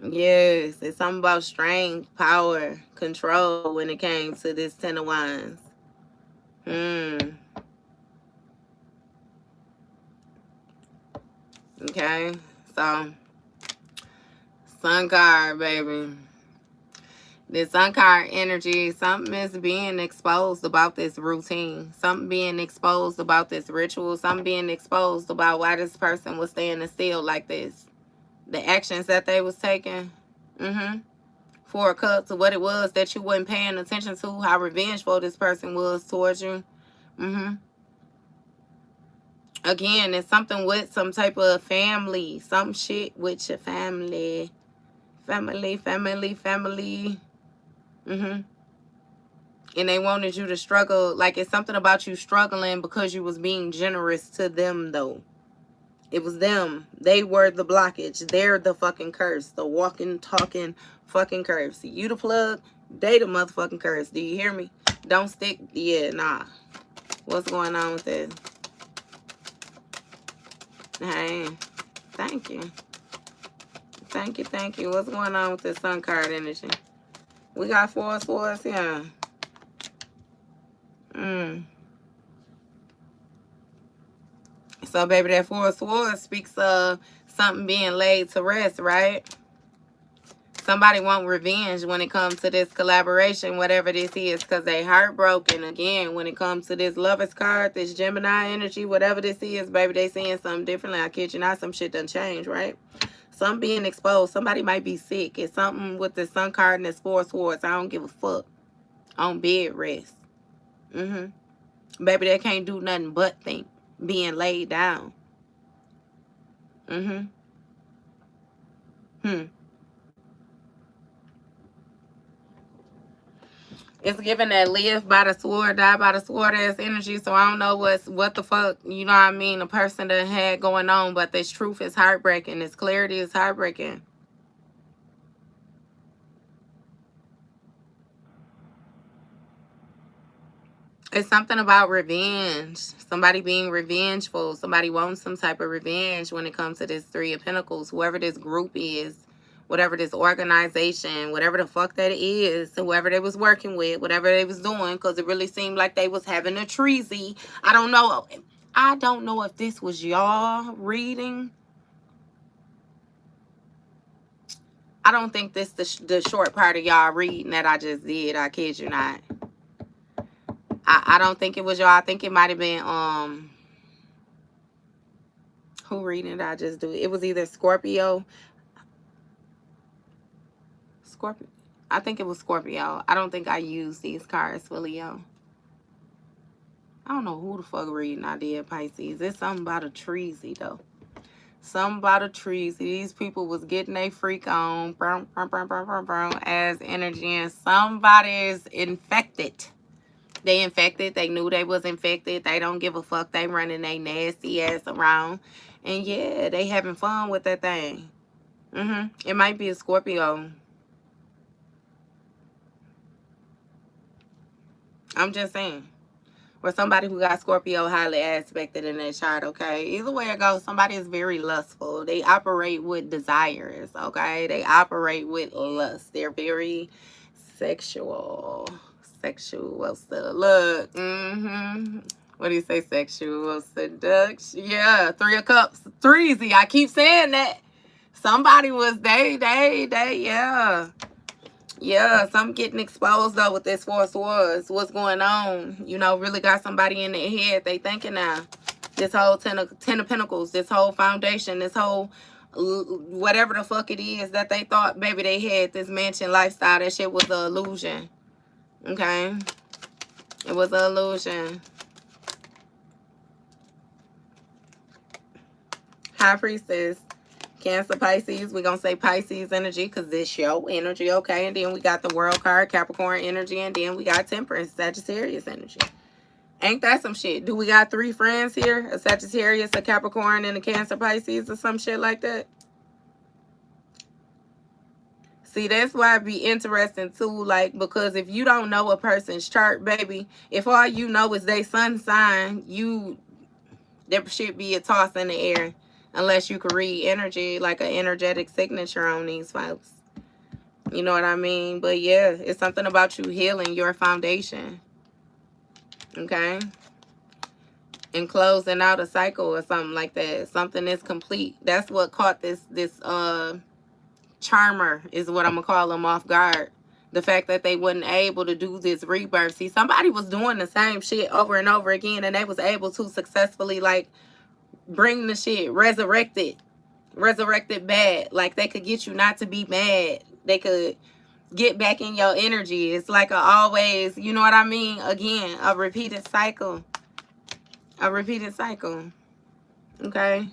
A: Yes, it's something about strength, power, control when it came to this Ten of Wands. Okay, so sun card, baby. This sun card energy, something is being exposed about this routine. Something being exposed about this ritual. Something being exposed about why this person was standing still like this. The actions that they was taking. Four of Cups, to what it was that you wasn't paying attention to, how revengeful this person was towards you. Again, it's something with some type of family. Some shit with your family. Family. And they wanted you to struggle. Like, it's something about you struggling because you was being generous to them, though. It was them. They were the blockage. They're the fucking curse. The walking, talking fucking curse. You the plug. They the motherfucking curse. Do you hear me? Don't stick. Yeah, nah. What's going on with this? Hey, thank you. Thank you. What's going on with this sun card energy? We got Four of Swords here. So, baby, that Four of Swords speaks of something being laid to rest, right? Somebody want revenge when it comes to this collaboration, whatever this is, because they heartbroken. Again, when it comes to this Lovers card, this Gemini energy, whatever this is, baby, they seeing something differently. I kid you not, some shit done changed, right? Something being exposed. Somebody might be sick. It's something with the sun card and this Four of Swords. I don't give a fuck. On bed rest. Baby, they can't do nothing but think. Being laid down. It's given that live by the sword, die by the sword ass energy. So I don't know what the fuck, you know what I mean, a person that had going on, but this truth is heartbreaking. This clarity is heartbreaking. It's something about revenge. Somebody being revengeful. Somebody wanting some type of revenge when it comes to this Three of Pentacles. Whoever this group is, whatever this organization, whatever the fuck that is, whoever they was working with, whatever they was doing, because it really seemed like they was having a treaty. I don't know if this was y'all reading. I don't think this the short part of y'all reading that I just did. I kid you not. I don't think it was y'all. I think it might have been who reading did I just do? It was either Scorpio. I think it was Scorpio. I don't think I used these cards for Leo. I don't know who the fuck reading I did, Pisces. It's something about a treaty, though. Something about a treaty. These people was getting a freak on. As energy. And somebody's infected. They infected. They knew they was infected. They don't give a fuck. They running they nasty ass around. And yeah, they having fun with that thing. It might be a Scorpio. I'm just saying. Or somebody who got Scorpio highly aspected in their chart, okay? Either way it goes, somebody is very lustful. They operate with desires, okay? They operate with lust. They're very sexual. Sexual look. What do you say? Sexual seduction. Yeah, Three of Cups. Threesy. I keep saying that. Somebody was yeah. Yeah, some getting exposed though with this Four of Swords. What's going on? You know, really got somebody in their head. They thinking now. This whole ten of Pentacles, this whole foundation, this whole whatever the fuck it is that they thought, baby, they had this mansion lifestyle. That shit was an illusion. Okay? It was an illusion. High Priestess, Cancer, Pisces. We're going to say Pisces energy because this your energy, okay? And then we got the World card, Capricorn energy. And then we got Temperance, Sagittarius energy. Ain't that some shit? Do we got 3 friends here? A Sagittarius, a Capricorn, and a Cancer, Pisces, or some shit like that? See, that's why it'd be interesting, too, like, because if you don't know a person's chart, baby, if all you know is they sun sign, there should be a toss in the air unless you can read energy, like an energetic signature on these folks. You know what I mean? But, yeah, it's something about you healing your foundation. Okay? And closing out a cycle or something like that. Something is complete. That's what caught this charmer, is what I'm gonna call them, off guard. The fact that they wasn't able to do this rebirth. See, somebody was doing the same shit over and over again, and they was able to successfully, like, bring the shit, resurrect it bad. Like, they could get you not to be mad. They could get back in your energy. It's like a always, you know what I mean? Again, a repeated cycle. A repeated cycle. Okay?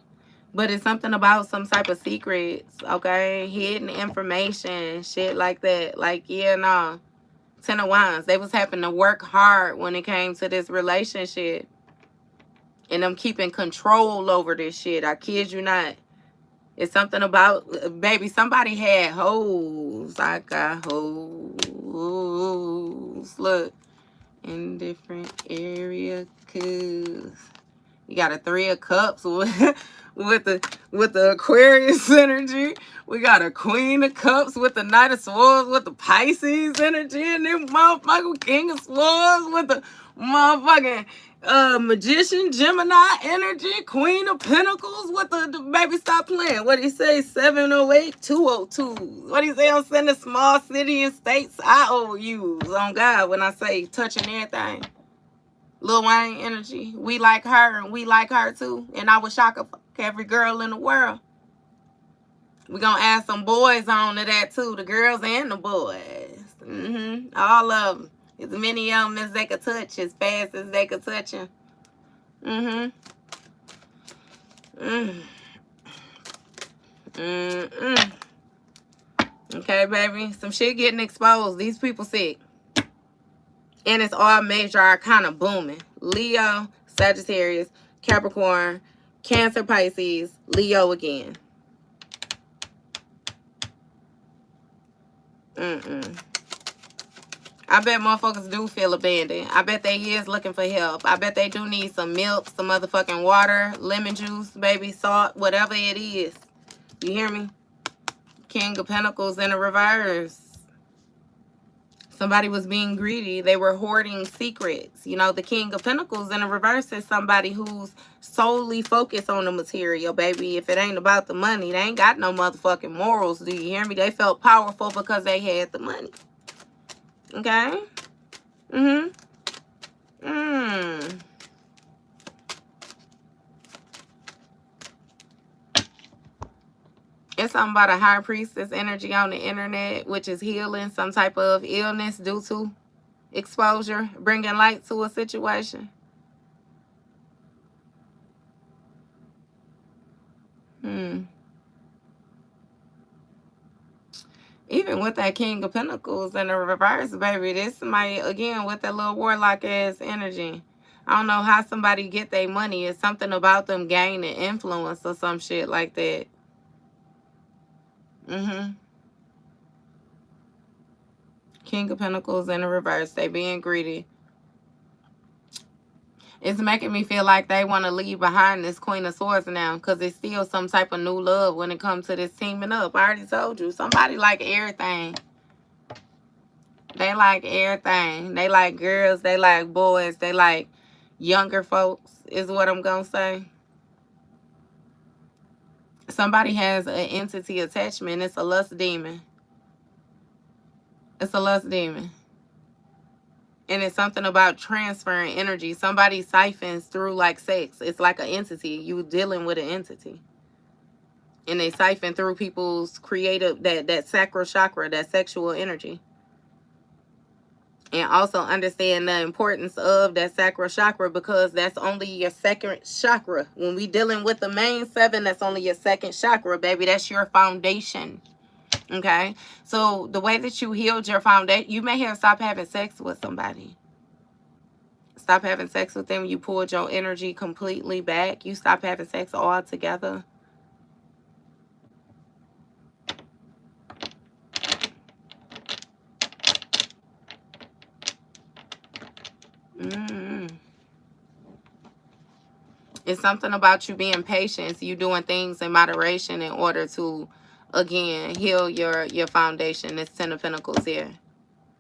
A: But it's something about some type of secrets, okay? Hidden information, shit like that. Like, yeah, no. 10 of Wands. They was having to work hard when it came to this relationship. And them keeping control over this shit. I kid you not. It's something about, baby, somebody had hoes. I got hoes. Look. In different area codes. You got a 3 of Cups with the Aquarius energy. We got a Queen of Cups with the Knight of Swords with the Pisces energy, and then motherfucking King of Swords with the motherfucking Magician Gemini energy. Queen of Pentacles with the baby, stop playing. What he say? 708 202. What he say? I'm sending small city and states IOUs on God when I say touching everything. Lil Wayne energy. We like her and we like her too. And I would shock every girl in the world. We're going to add some boys on to that too. The girls and the boys. All of them. As many of them as they could touch. As fast as they could touch them. Okay, baby. Some shit getting exposed. These people sick. And it's all major arcana booming. Leo, Sagittarius, Capricorn, Cancer, Pisces, Leo again. I bet motherfuckers do feel abandoned. I bet they is looking for help. I bet they do need some milk, some motherfucking water, lemon juice, baby, salt, whatever it is. You hear me? King of Pentacles in a reverse. Somebody was being greedy. They were hoarding secrets. You know, the King of Pentacles in a reverse is somebody who's solely focused on the material, baby. If it ain't about the money, they ain't got no motherfucking morals. Do you hear me? They felt powerful because they had the money. Okay? It's something about a high priestess energy on the internet, which is healing some type of illness due to exposure, bringing light to a situation. Even with that King of Pentacles in the reverse, baby, this might, again, with that little warlock-ass energy. I don't know how somebody get their money. It's something about them gaining influence or some shit like that. King of Pentacles in the reverse. They being greedy. It's making me feel like they want to leave behind this Queen of Swords now, because it's still some type of new love when it comes to this teaming up. I already told you. Somebody like everything. They like everything. They like girls. They like boys. They like younger folks, is what I'm going to say. Somebody has an entity attachment. It's a lust demon. It's a lust demon. And it's something about transferring energy. Somebody siphons through like sex. It's like an entity. You dealing with an entity. And they siphon through people's creative, that sacral chakra, that sexual energy. And also understand the importance of that sacral chakra, because that's only your second chakra. When we dealing with the main 7, that's only your second chakra, baby. That's your foundation. Okay? So the way that you healed your foundation, you may have stopped having sex with somebody. Stop having sex with them. You pulled your energy completely back. You stop having sex altogether. It's something about you being patient. You doing things in moderation in order to, again, heal your foundation. It's 10 of Pentacles here.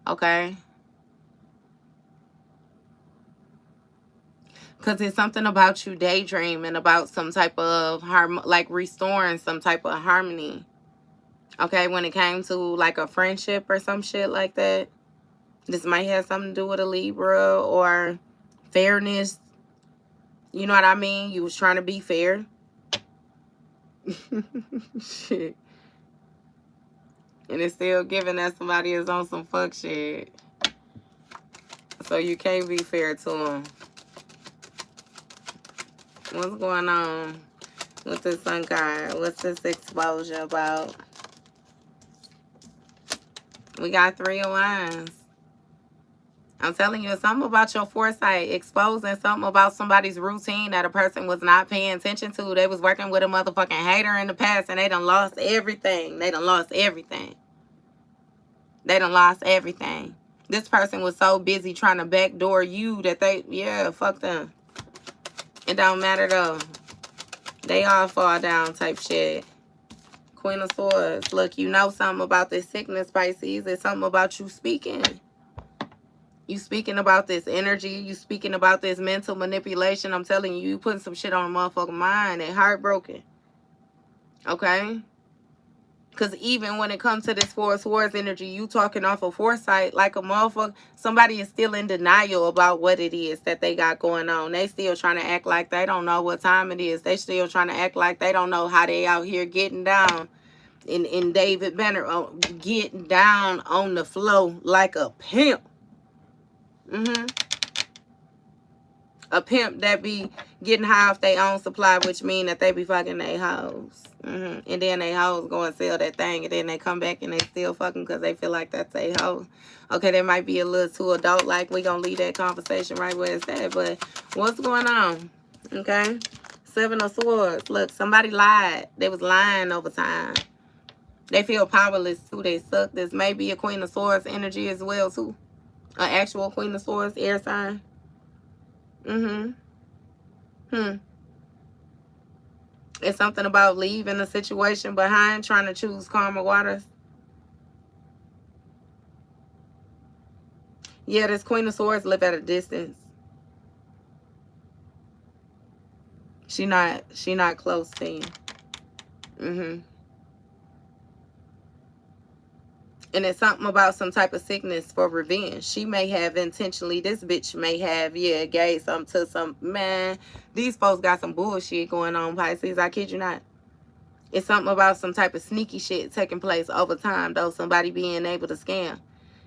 A: Okay? Because it's something about you daydreaming about some type of like restoring some type of harmony. Okay? When it came to like a friendship or some shit like that. This might have something to do with a Libra or fairness. You know what I mean? You was trying to be fair. Shit. And it's still giving that somebody is on some fuck shit. So you can't be fair to them. What's going on with the Sun card? What's this exposure about? We got 3 of Wands. I'm telling you, it's something about your foresight, exposing something about somebody's routine that a person was not paying attention to. They was working with a motherfucking hater in the past, and they done lost everything. They done lost everything. They done lost everything. This person was so busy trying to backdoor you that they, yeah, fuck them. It don't matter though. They all fall down type shit. Queen of Swords. Look, you know something about this sickness, Pisces. It's something about you speaking. You speaking about this energy. You speaking about this mental manipulation. I'm telling you, you putting some shit on a motherfucking mind and heartbroken. Okay? Because even when it comes to this 4 of Swords energy, you talking off of foresight like a motherfucker. Somebody is still in denial about what it is that they got going on. They still trying to act like they don't know what time it is. They still trying to act like they don't know how they out here getting down. In David Banner, getting down on the floor like a pimp. A pimp that be getting high off their own supply, which mean that they be fucking their hoes. And then they hoes go and sell that thing, and then they come back and they still fucking because they feel like that's their hoe. Okay, they might be a little too adult, like we gonna leave that conversation right where it's at, but what's going on? Okay, 7 of Swords. Look, somebody lied. They was lying over time. They feel powerless too. They suck. This may be a Queen of Swords energy as well too. An actual Queen of Swords air sign. It's something about leaving the situation behind, trying to choose calmer waters. Yeah, this Queen of Swords live at a distance. She not close to you. And it's something about some type of sickness for revenge. She may have intentionally, this bitch may have, yeah, gave something to some, man, these folks got some bullshit going on, Pisces. I kid you not. It's something about some type of sneaky shit taking place over time, though. Somebody being able to scam.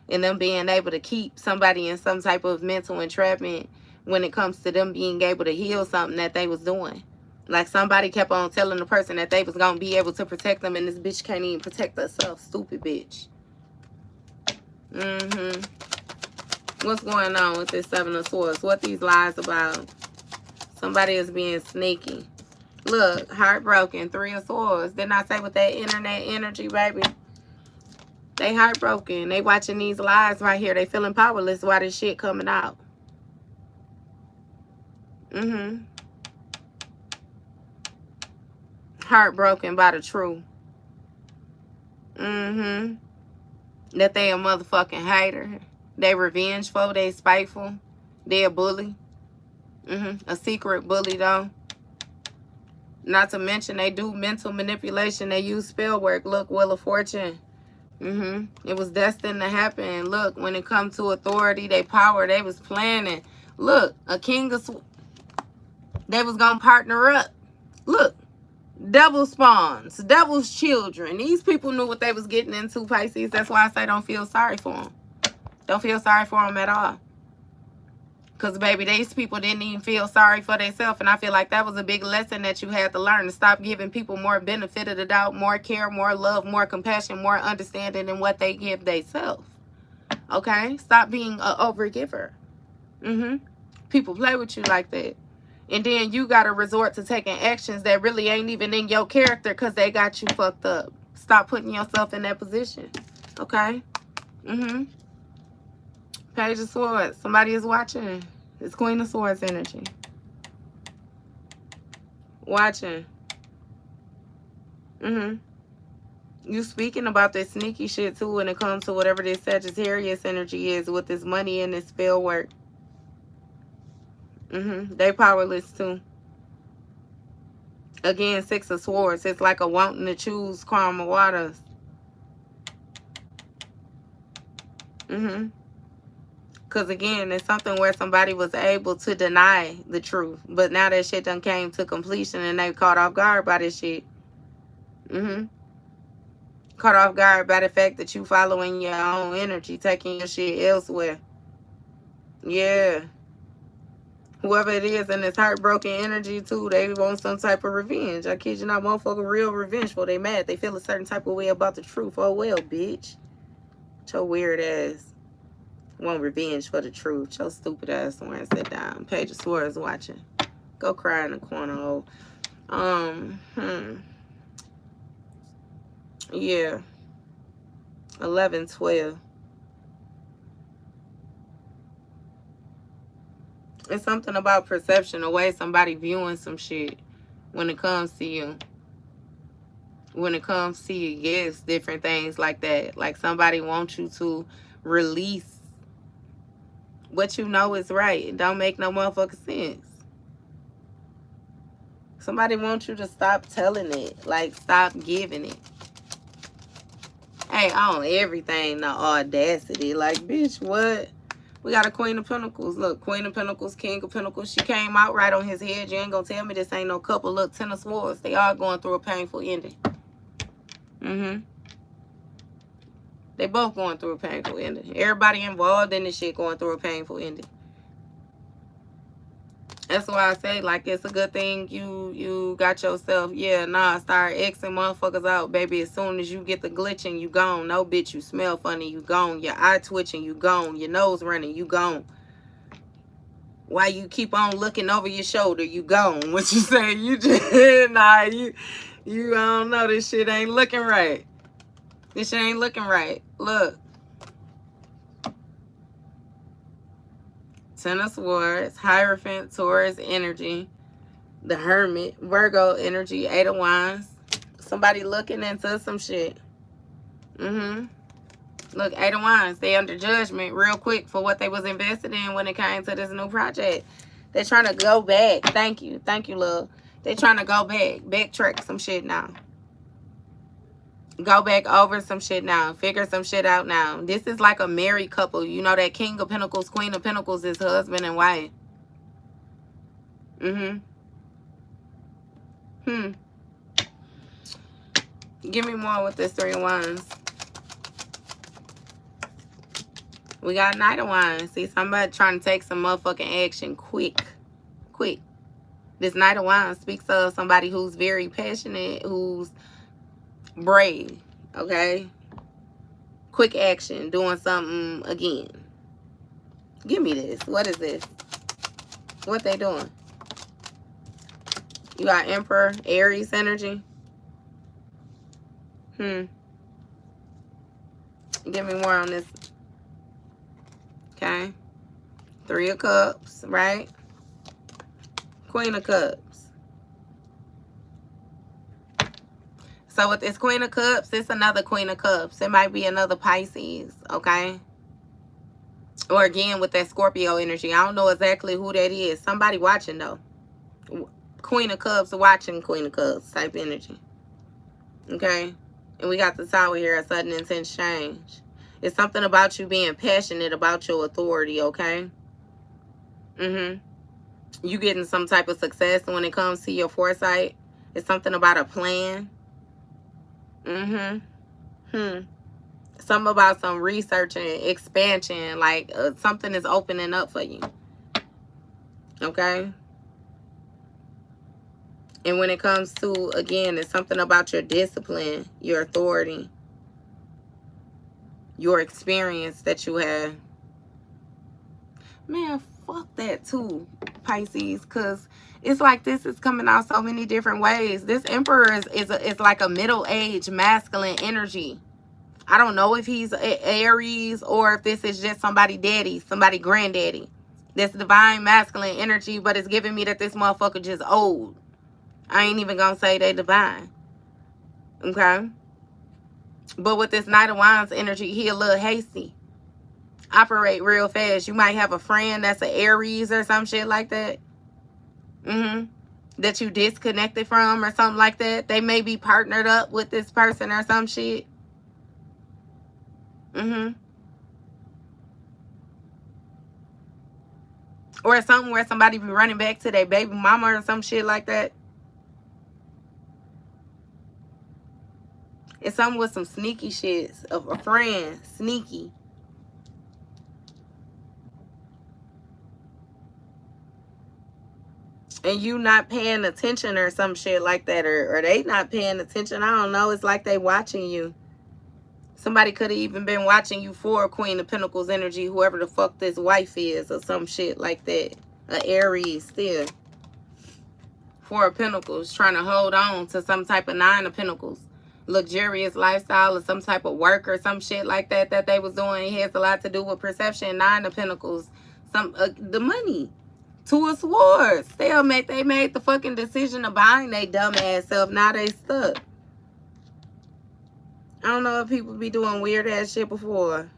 A: And them being able to keep somebody in some type of mental entrapment when it comes to them being able to heal something that they was doing. Like somebody kept on telling the person that they was going to be able to protect them, and this bitch can't even protect herself. Stupid bitch. What's going on with this 7 of Swords? What these lies about? Somebody is being sneaky. Look, heartbroken. 3 of Swords. Didn't I say with that internet energy, baby? They heartbroken. They watching these lies right here. They feeling powerless while this shit coming out. Heartbroken by the truth. That they a motherfucking hater. They revengeful. They spiteful. They a bully. A secret bully, though. Not to mention they do mental manipulation. They use spell work. Look, Wheel of Fortune. It was destined to happen. Look, when it comes to authority, they power, they was planning. Look, a king of... They was going to partner up. Look, devil spawns, devil's children. These people knew what they was getting into, Pisces. That's why I say don't feel sorry for them. Don't feel sorry for them at all. Because, baby, these people didn't even feel sorry for themselves. And I feel like that was a big lesson that you had to learn. To stop giving people more benefit of the doubt, more care, more love, more compassion, more understanding than what they give themselves. Okay? Stop being an overgiver. People play with you like that. And then you got to resort to taking actions that really ain't even in your character because they got you fucked up. Stop putting yourself in that position. Okay? Page of Swords. Somebody is watching. It's Queen of Swords energy. Watching. You speaking about this sneaky shit too when it comes to whatever this Sagittarius energy is with this money and this spell work. They powerless too. Again, Six of Swords. It's like a wanting to choose calmer waters. Because again, it's something where somebody was able to deny the truth. But now that shit done came to completion and they caught off guard by this shit. Caught off guard by the fact that you following your own energy, taking your shit elsewhere. Yeah. Whoever it is in this heartbroken energy too, they want some type of revenge. I kid you not, motherfucker real revengeful. They mad. They feel a certain type of way about the truth. Oh well, bitch. Your weird ass. Want revenge for the truth. Your stupid ass somewhere and sit down. Page of Swords watching. Go cry in the corner. Yeah. 11, 12. It's something about perception, the way somebody viewing some shit when it comes to you. When it comes to you, yes, different things like that. Like somebody wants you to release what you know is right. It don't make no motherfucking sense. Somebody wants you to stop telling it. Like, stop giving it. Hey, on everything, the audacity. Like, bitch, what? We got a Queen of Pentacles. Look, Queen of Pentacles, King of Pentacles. She came out right on his head. You ain't gonna tell me this ain't no couple. Look, Ten of Swords. They are going through a painful ending. They both going through a painful ending. Everybody involved in this shit going through a painful ending. That's why I say, like, it's a good thing you got yourself, start Xing motherfuckers out, baby. As soon as you get the glitching, you gone. No, bitch, you smell funny, you gone. Your eye twitching, you gone. Your nose running, you gone. Why you keep on looking over your shoulder, you gone. What you say? You just, you I don't know, this shit ain't looking right. This shit ain't looking right. Look. Ten of Swords, Hierophant, Taurus energy, the Hermit, Virgo energy, Eight of Wands. Somebody looking into some shit. Look, Eight of Wands, they under judgment real quick for what they was invested in when it came to this new project. They're trying to go back. Thank you, love. They're trying to go back, backtrack some shit now. Go back over some shit now. Figure some shit out now. This is like a married couple. You know that King of Pentacles, Queen of Pentacles is husband and wife. Give me more with this Three of Wands. We got Knight of Wands. See, somebody trying to take some motherfucking action quick. Quick. This Knight of Wands speaks of somebody who's very passionate, who's brave, okay? Quick action, doing something again. Give me this. What is this? What they doing? You got Emperor, Aries energy. Give me more on this. Okay. Three of Cups, right? Queen of Cups. So with this Queen of Cups, it's another Queen of Cups. It might be another Pisces, okay? Or again, with that Scorpio energy. I don't know exactly who that is. Somebody watching, though. Queen of Cups watching Queen of Cups type energy. Okay? And we got the Tower here, a sudden intense change. It's something about you being passionate about your authority, okay? You getting some type of success when it comes to your foresight. It's something about a plan. Something about some research and expansion, like something is opening up for you, okay? And when it comes to, again, it's something about your discipline, your authority, your experience that you have. Man, fuck that too, Pisces, because it's like this is coming out so many different ways. This Emperor is like a middle-aged masculine energy. I don't know if he's Aries or if this is just somebody daddy, somebody granddaddy. This divine masculine energy, but it's giving me that this motherfucker just old. I ain't even gonna say they divine. Okay? But with this Knight of Wands energy, he a little hasty. Operate real fast. You might have a friend that's an Aries or some shit like that. That you disconnected from or something like that. They may be partnered up with this person or some shit. Or something where somebody be running back to their baby mama or some shit like that. It's something with some sneaky shits of a friend. Sneaky. And you not paying attention or some shit like that. Or they not paying attention. I don't know. It's like they watching you. Somebody could have even been watching you for Queen of Pentacles energy. Whoever the fuck this wife is or some shit like that. A Aries still. Four of Pentacles. Trying to hold on to some type of Nine of Pentacles. Luxurious lifestyle or some type of work or some shit like that that they was doing. It has a lot to do with perception. Nine of Pentacles. The money. Two of Swords. Stalemate. They made the fucking decision to bind they dumb ass self. Now they stuck. I don't know if people be doing weird ass shit before.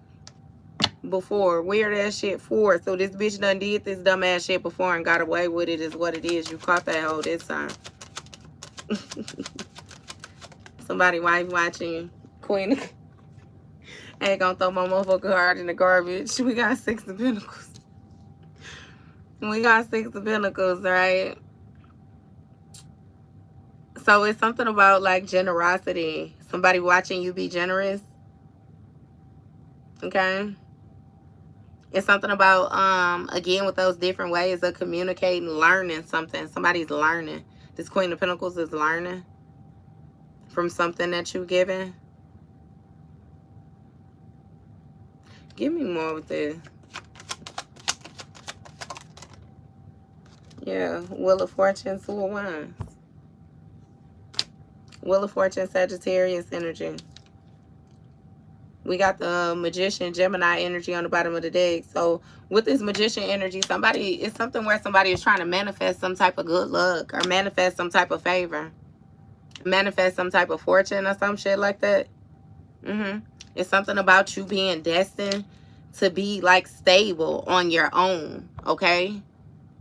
A: Weird ass shit for. So this bitch done did this dumb ass shit before and got away with it is what it is. You caught that hoe this time. Somebody wife watching Queen. I ain't gonna throw my motherfucking heart in the garbage. We got Six of Pentacles. We got Six of Pentacles, right? So it's something about like generosity. Somebody watching you be generous. Okay? It's something about, again, with those different ways of communicating, learning something. Somebody's learning. This Queen of Pentacles is learning from something that you've given. Give me more with this. Yeah, Wheel of Fortune, Two of Wands. Wheel of Fortune, Sagittarius energy. We got the Magician, Gemini energy on the bottom of the deck. So with this Magician energy, it's something where somebody is trying to manifest some type of good luck or manifest some type of favor. Manifest some type of fortune or some shit like that. It's something about you being destined to be like stable on your own, okay?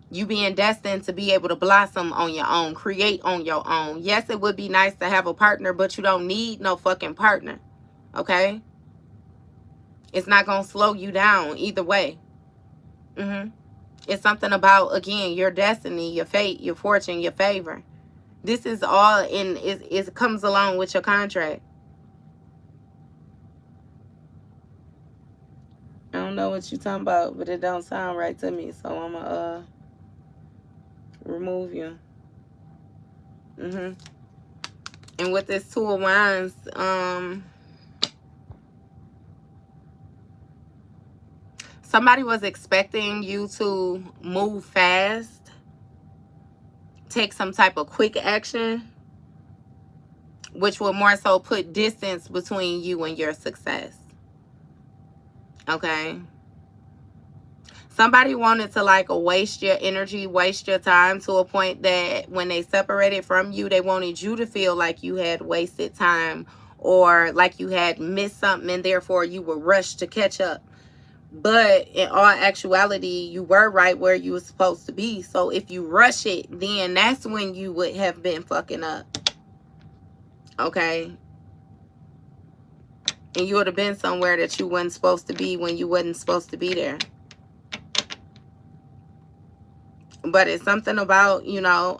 A: You being destined to be able to blossom on your own, create on your own. Yes, it would be nice to have a partner, but you don't need no fucking partner, okay? It's not going to slow you down either way. It's something about, again, your destiny, your fate, your fortune, your favor. This is all in, it comes along with your contract. I don't know what you're talking about, but it don't sound right to me. So I'm going to remove you. And with this Two of Wands, somebody was expecting you to move fast, take some type of quick action, which will more so put distance between you and your success. Okay? Somebody wanted to like waste your energy, waste your time to a point that when they separated from you, they wanted you to feel like you had wasted time or like you had missed something and therefore you were rushed to catch up. But in all actuality, you were right where you were supposed to be. So if you rush it, then that's when you would have been fucking up. Okay? And you would have been somewhere that you wasn't supposed to be when you wasn't supposed to be there. But it's something about, you know,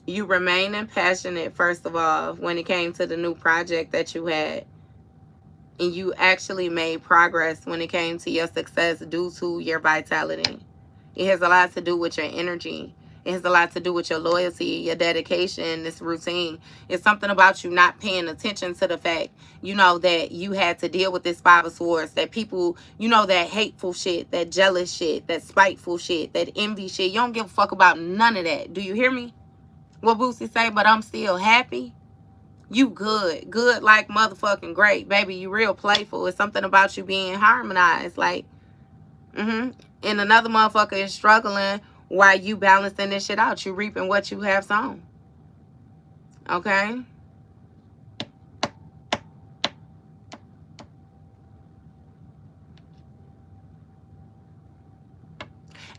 A: you remaining passionate, first of all, when it came to the new project that you had. And you actually made progress when it came to your success due to your vitality. It has a lot to do with your energy. It has a lot to do with your loyalty, your dedication, this routine. It's something about you not paying attention to the fact, you know, that you had to deal with this Five of Swords, that people, you know, that hateful shit, that jealous shit, that spiteful shit, that envy shit. You don't give a fuck about none of that. Do you hear me? What Boosie say, but I'm still happy. You good. Good like motherfucking great. Baby, you real playful. It's something about you being harmonized. Like, and another motherfucker is struggling while you balancing this shit out. You reaping what you have sown. Okay?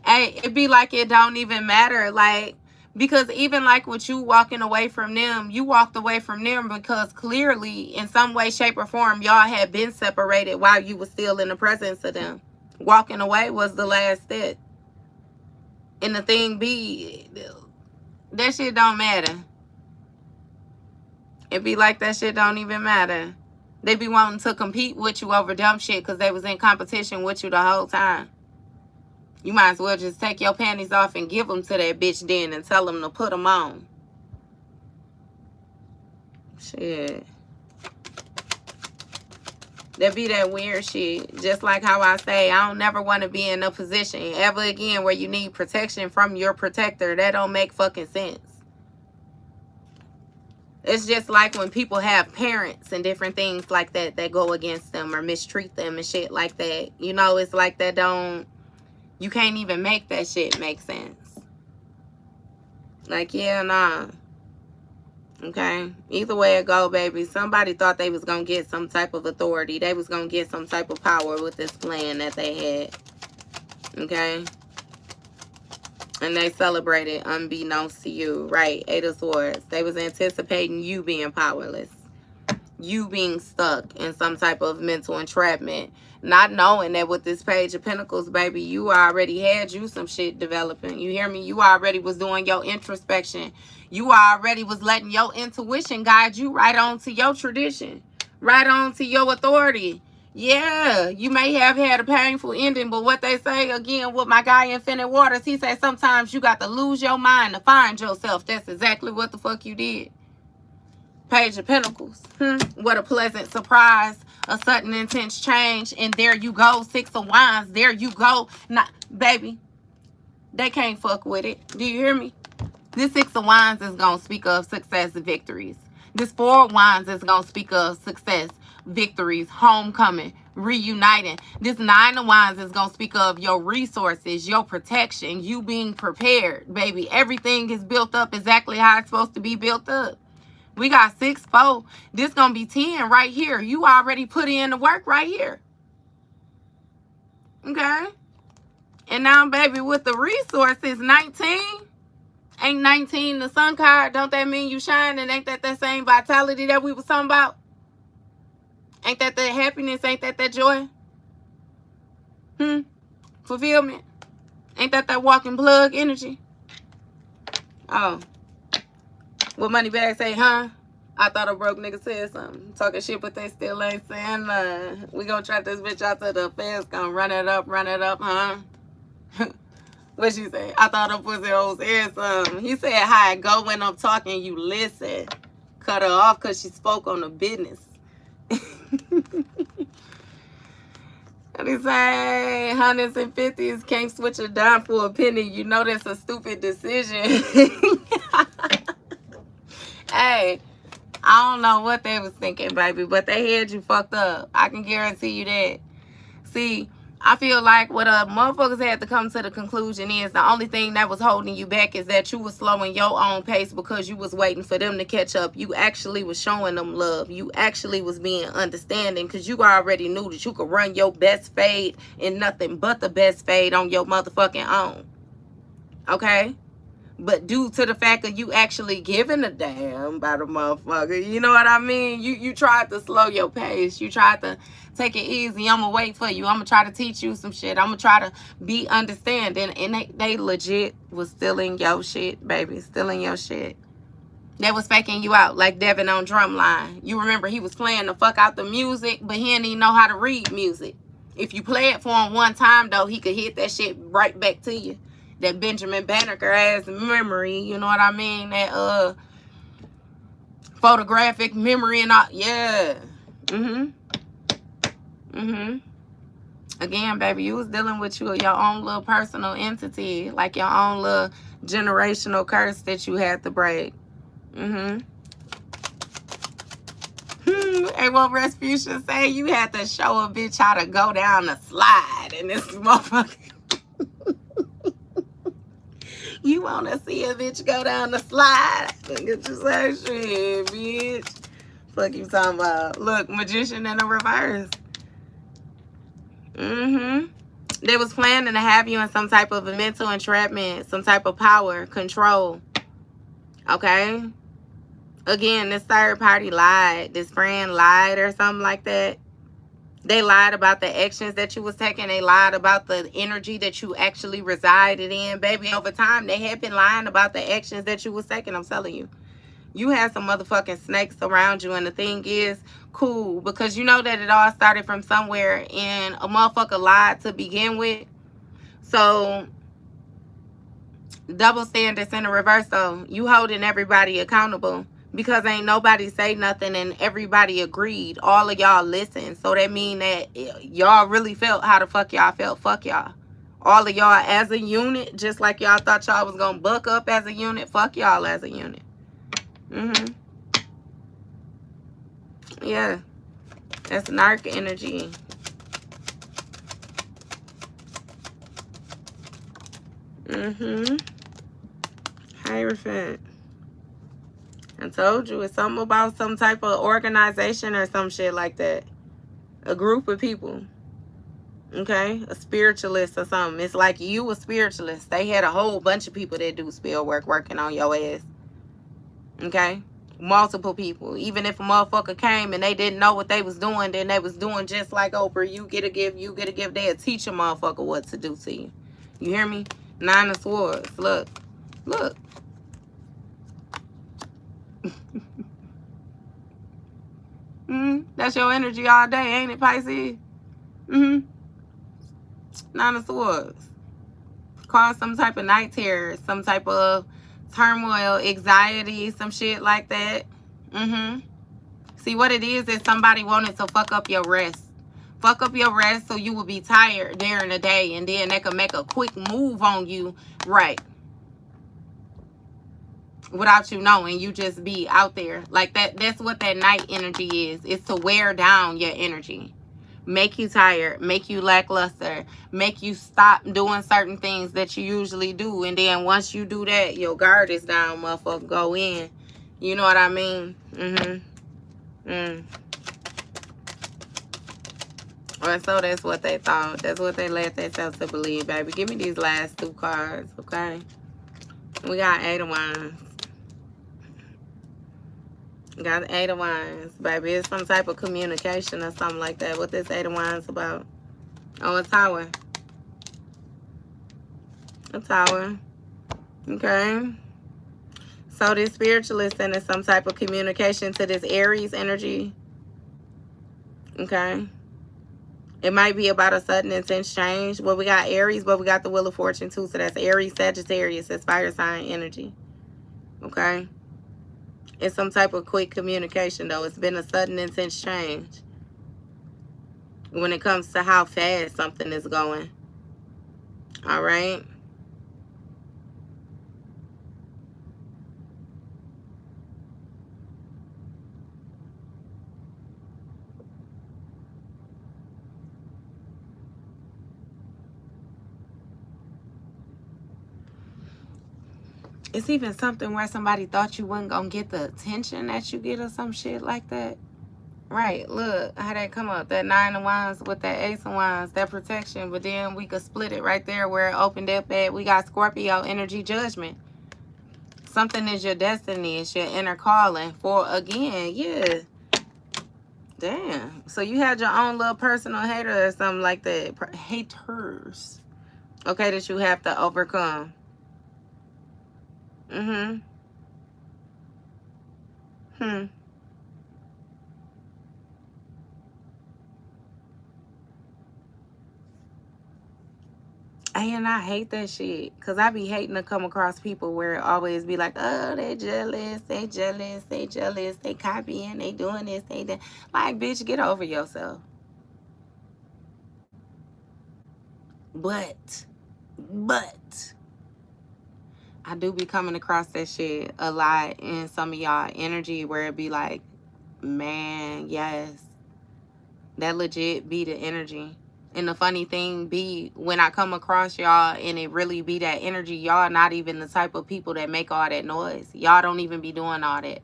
A: Hey, it be like it don't even matter. Like, because even like with you walking away from them, you walked away from them because clearly in some way, shape, or form, y'all had been separated while you were still in the presence of them. Walking away was the last step. And the thing be, that shit don't matter. It be like that shit don't even matter. They be wanting to compete with you over dumb shit because they was in competition with you the whole time. You might as well just take your panties off and give them to that bitch then and tell them to put them on. Shit. There be that weird shit. Just like how I say, I don't never want to be in a position ever again where you need protection from your protector. That don't make fucking sense. It's just like when people have parents and different things like that that go against them or mistreat them and shit like that. You know, it's like that don't... You can't even make that shit make sense. Like, yeah, nah. Okay? Either way it go, baby. Somebody thought they was going to get some type of authority. They was going to get some type of power with this plan that they had. Okay? And they celebrated unbeknownst to you. Right? Eight of Swords. They was anticipating you being powerless. You being stuck in some type of mental entrapment. Not knowing that with this Page of Pentacles, baby, you already had you some shit developing. You hear me? You already was doing your introspection. You already was letting your intuition guide you right on to your tradition. Right on to your authority. Yeah, you may have had a painful ending, but what they say, again, with my guy Infinite Waters, he said sometimes you got to lose your mind to find yourself. That's exactly what the fuck you did. Page of Pentacles. What a pleasant surprise. A sudden intense change. And there you go. Six of Wands. There you go. Nah, baby. They can't fuck with it. Do you hear me? This Six of Wands is going to speak of success and victories. This Four of Wands is going to speak of success, victories, homecoming, reuniting. This Nine of Wands is going to speak of your resources, your protection, you being prepared, baby. Everything is built up exactly how it's supposed to be built up. We got 6, 4. This going to be 10 right here. You already put in the work right here. Okay? And now, baby, with the resources, 19. Ain't 19 the sun card? Don't that mean you shine? And ain't that same vitality that we was talking about? Ain't that happiness? Ain't that joy? Fulfillment? Ain't that walking plug energy? Oh. What Moneybag say, huh? I thought a broke nigga said something. Talking shit, but they still ain't saying nothing. We gonna try this bitch out to the feds. Gonna run it up, huh? What she say? I thought a pussy hole said something. He said, hi, go when I'm talking, you listen. Cut her off because she spoke on the business. And he say, hundreds and fifties, can't switch a dime for a penny. You know that's a stupid decision. Hey, I don't know what they was thinking, baby, but they had you fucked up. I can guarantee you that. See, I feel like what motherfuckers had to come to the conclusion is the only thing that was holding you back is that you was slowing your own pace because you was waiting for them to catch up. You actually was showing them love. You actually was being understanding because you already knew that you could run your best fade and nothing but the best fade on your motherfucking own. Okay? But due to the fact of you actually giving a damn about a motherfucker, you know what I mean? You tried to slow your pace. You tried to take it easy. I'm going to wait for you. I'm going to try to teach you some shit. I'm going to try to be understanding. And they legit was stealing your shit, baby. Stealing your shit. They was faking you out like Devin on Drumline. You remember he was playing the fuck out the music, but he didn't even know how to read music. If you play it for him one time, though, he could hit that shit right back to you. That Benjamin Banneker ass memory, you know what I mean? That photographic memory and all. Yeah. Again, baby, you was dealing with your own little personal entity, like your own little generational curse that you had to break. Hey, what Respucia say? You had to show a bitch how to go down the slide, and this motherfucker. You want to see a bitch go down the slide? Look at you say shit, bitch. Fuck you talking about? Look, magician in the reverse. They was planning to have you in some type of a mental entrapment, some type of power, control. Okay? Again, this third party lied. This friend lied or something like that. They lied about the actions that you was taking. They lied about the energy that you actually resided in. Baby, over time, they had been lying about the actions that you was taking. I'm telling you. You had some motherfucking snakes around you. And the thing is, cool. Because you know that it all started from somewhere. And a motherfucker lied to begin with. So, double standards in the reverse, though. You holding everybody accountable. Because ain't nobody say nothing and everybody agreed. All of y'all listened. So that mean that y'all really felt how the fuck y'all felt. Fuck y'all. All of y'all as a unit, just like y'all thought y'all was going to buck up as a unit. Fuck y'all as a unit. Yeah. That's narc energy. Hierophant. I told you, it's something about some type of organization or some shit like that. A group of people. Okay? A spiritualist or something. It's like you a spiritualist. They had a whole bunch of people that do spell work working on your ass. Okay? Multiple people. Even if a motherfucker came and they didn't know what they was doing, then they was doing just like Oprah. You get a gift, you get a gift. They'll teach a motherfucker what to do to you. You hear me? Nine of Swords. Look. Look. That's your energy all day, ain't it, Pisces? Nine of Swords. Cause some type of night terror, some type of turmoil, anxiety, some shit like that. See, what it is somebody wanted to fuck up your rest. Fuck up your rest so you will be tired during the day, and then they can make a quick move on you, right? Without you knowing, you just be out there like that. That's what that night energy is. It's to wear down your energy, make you tired, make you lackluster, make you stop doing certain things that you usually do. And then once you do that, your guard is down, motherfucker, go in. You know what I mean? Or so that's what they thought. That's what they led themselves to believe, baby. Give me these last two cards, okay? We got Eight of Wands. Got the Eight of Wands, baby. It's some type of communication or something like that. What this Eight of Wands about? Oh, a Tower. A Tower. Okay. So this spiritualist sending some type of communication to this Aries energy. Okay. It might be about a sudden intense change. Well, we got Aries, but we got the Wheel of Fortune too. So that's Aries, Sagittarius. That's fire sign energy. Okay. It's some type of quick communication, though. It's been a sudden, intense change when it comes to how fast something is going. All right? It's even something where somebody thought you wasn't going to get the attention that you get or some shit like that. Right, look how that come up. That Nine of Wands with that Ace of Wands, that protection. But then we could split it right there where it opened up at. We got Scorpio energy, Judgment. Something is your destiny. It's your inner calling. For, again, yeah. Damn. So you had your own little personal hater or something like that. Haters. Okay, that you have to overcome. Mm-hmm. Hmm. And I hate that shit. Because I be hating to come across people where it always be like, oh, they jealous, they jealous, they jealous, they copying, they doing this, they that. Like, bitch, get over yourself. But, I do be coming across that shit a lot in some of y'all energy where it be like, man, yes, that legit be the energy. And the funny thing be, when I come across y'all and it really be that energy, y'all not even the type of people that make all that noise. Y'all don't even be doing all that.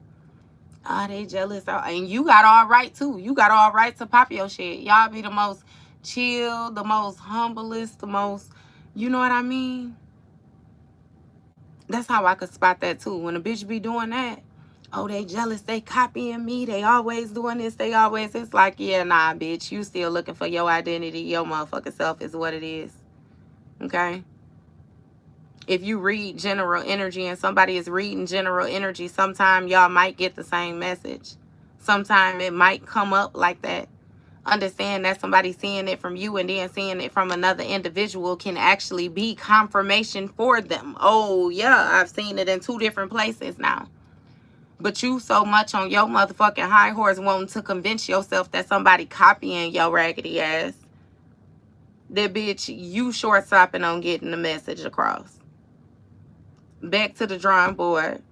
A: Oh, they jealous. And you got all right, too. You got all right to pop your shit. Y'all be the most chill, the most humblest, the most, you know what I mean? That's how I could spot that, too. When a bitch be doing that, oh, they jealous, they copying me, they always doing this, they always, it's like, yeah, nah, bitch, you still looking for your identity, your motherfucking self is what it is, okay? If you read general energy and somebody is reading general energy, sometime y'all might get the same message. Sometime it might come up like that. Understand that somebody seeing it from you and then seeing it from another individual can actually be confirmation for them. Oh, yeah, I've seen it in 2 different places now. But you so much on your motherfucking high horse wanting to convince yourself that somebody copying your raggedy ass. That bitch, you short stopping on getting the message across. Back to the drawing board.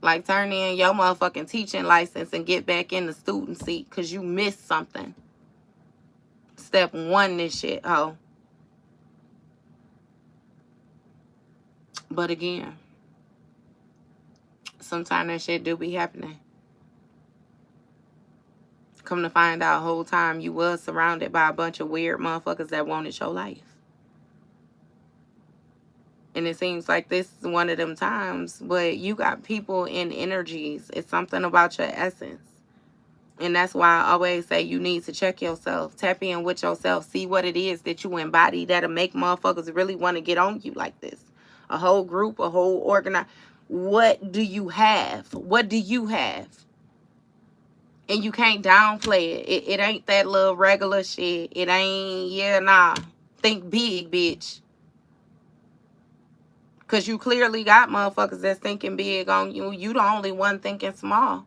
A: Like, turn in your motherfucking teaching license and get back in the student seat because you missed something. Step 1, this shit, ho. But again, sometimes that shit do be happening. Come to find out, whole time you was surrounded by a bunch of weird motherfuckers that wanted your life. And it seems like this is one of them times, but you got people in energies. It's something about your essence. And that's why I always say you need to check yourself. Tap in with yourself. See what it is that you embody that'll make motherfuckers really want to get on you like this. A whole group, a whole organize. What do you have? What do you have? And you can't downplay it. It ain't that little regular shit. It ain't, yeah, nah. Think big, bitch. Because you clearly got motherfuckers that's thinking big on you. You the only one thinking small.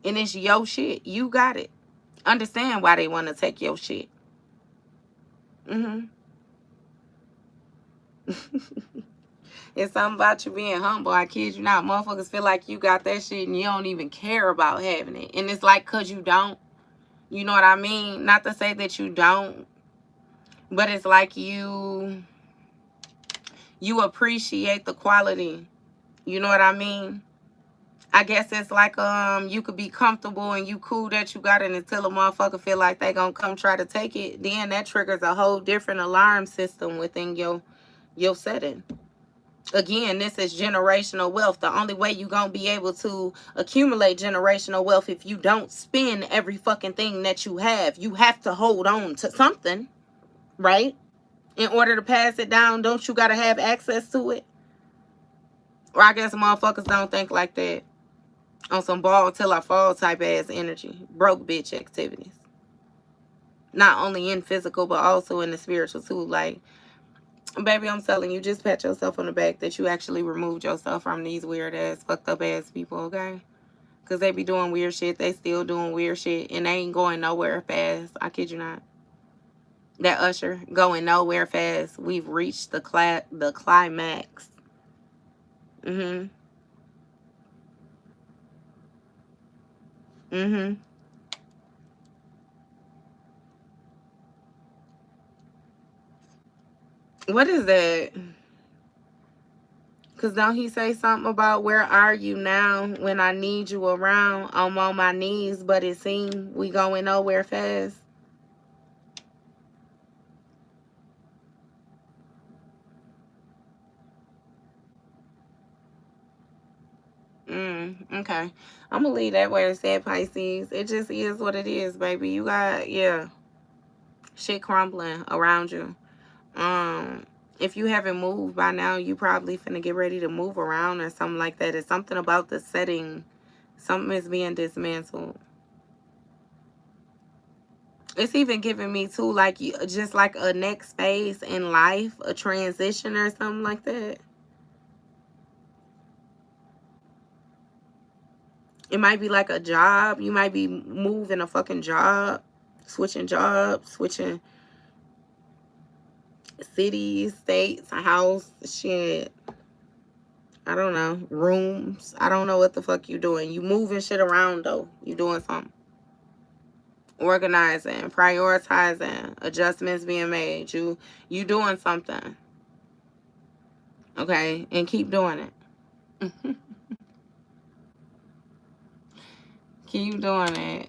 A: And it's your shit. You got it. Understand why they want to take your shit. Mm-hmm. It's something about you being humble. I kid you not. Motherfuckers feel like you got that shit and you don't even care about having it. And it's like, because you don't. You know what I mean? Not to say that you don't. But it's like you appreciate the quality. You know what I mean? I guess it's like you could be comfortable and you cool that you got it until a motherfucker feel like they gonna come try to take it. Then that triggers a whole different alarm system within your setting. Again, this is generational wealth. The only way you gonna be able to accumulate generational wealth if you don't spend every fucking thing that you have. You have to hold on to something, right? In order to pass it down, don't you gotta have access to it? Or I guess motherfuckers don't think like that. On some ball till I fall type ass energy. Broke bitch activities. Not only in physical, but also in the spiritual too. Like, baby, I'm telling you, just pat yourself on the back that you actually removed yourself from these weird ass, fucked up ass people, okay? Because they be doing weird shit. They still doing weird shit. And they ain't going nowhere fast. I kid you not. That Usher going nowhere fast. We've reached the climax. Mm-hmm. Mm-hmm. What is that? Because don't he say something about where are you now when I need you around? I'm on my knees, but it seems we going nowhere fast. Okay. I'm gonna leave that where it's at, Pisces. It just is what it is, baby. You got, yeah, shit crumbling around you. If you haven't moved by now, you probably finna get ready to move around or something like that. It's something about the setting. Something is being dismantled. It's even giving me too, like, just like a next phase in life, a transition or something like that. It might be like a job. You might be moving a fucking job, switching jobs, switching cities, states, a house, shit. I don't know. Rooms. I don't know what the fuck you doing. You moving shit around though. You doing something. Organizing, prioritizing, adjustments being made. You doing something. Okay? And keep doing it. Keep doing it.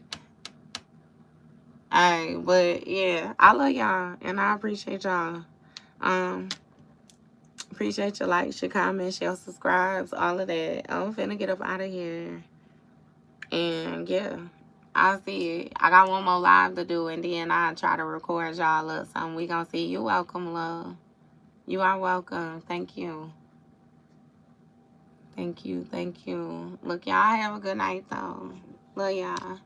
A: Alright, but yeah, I love y'all and I appreciate y'all. Appreciate your likes, your comments, your subscribes, all of that. I'm finna get up out of here. And yeah, I'll see it. I got one more live to do and then I'll try to record y'all up something. We gonna see. You welcome, love. You are welcome. Thank you. Thank you. Thank you. Look, y'all have a good night though. Love y'all.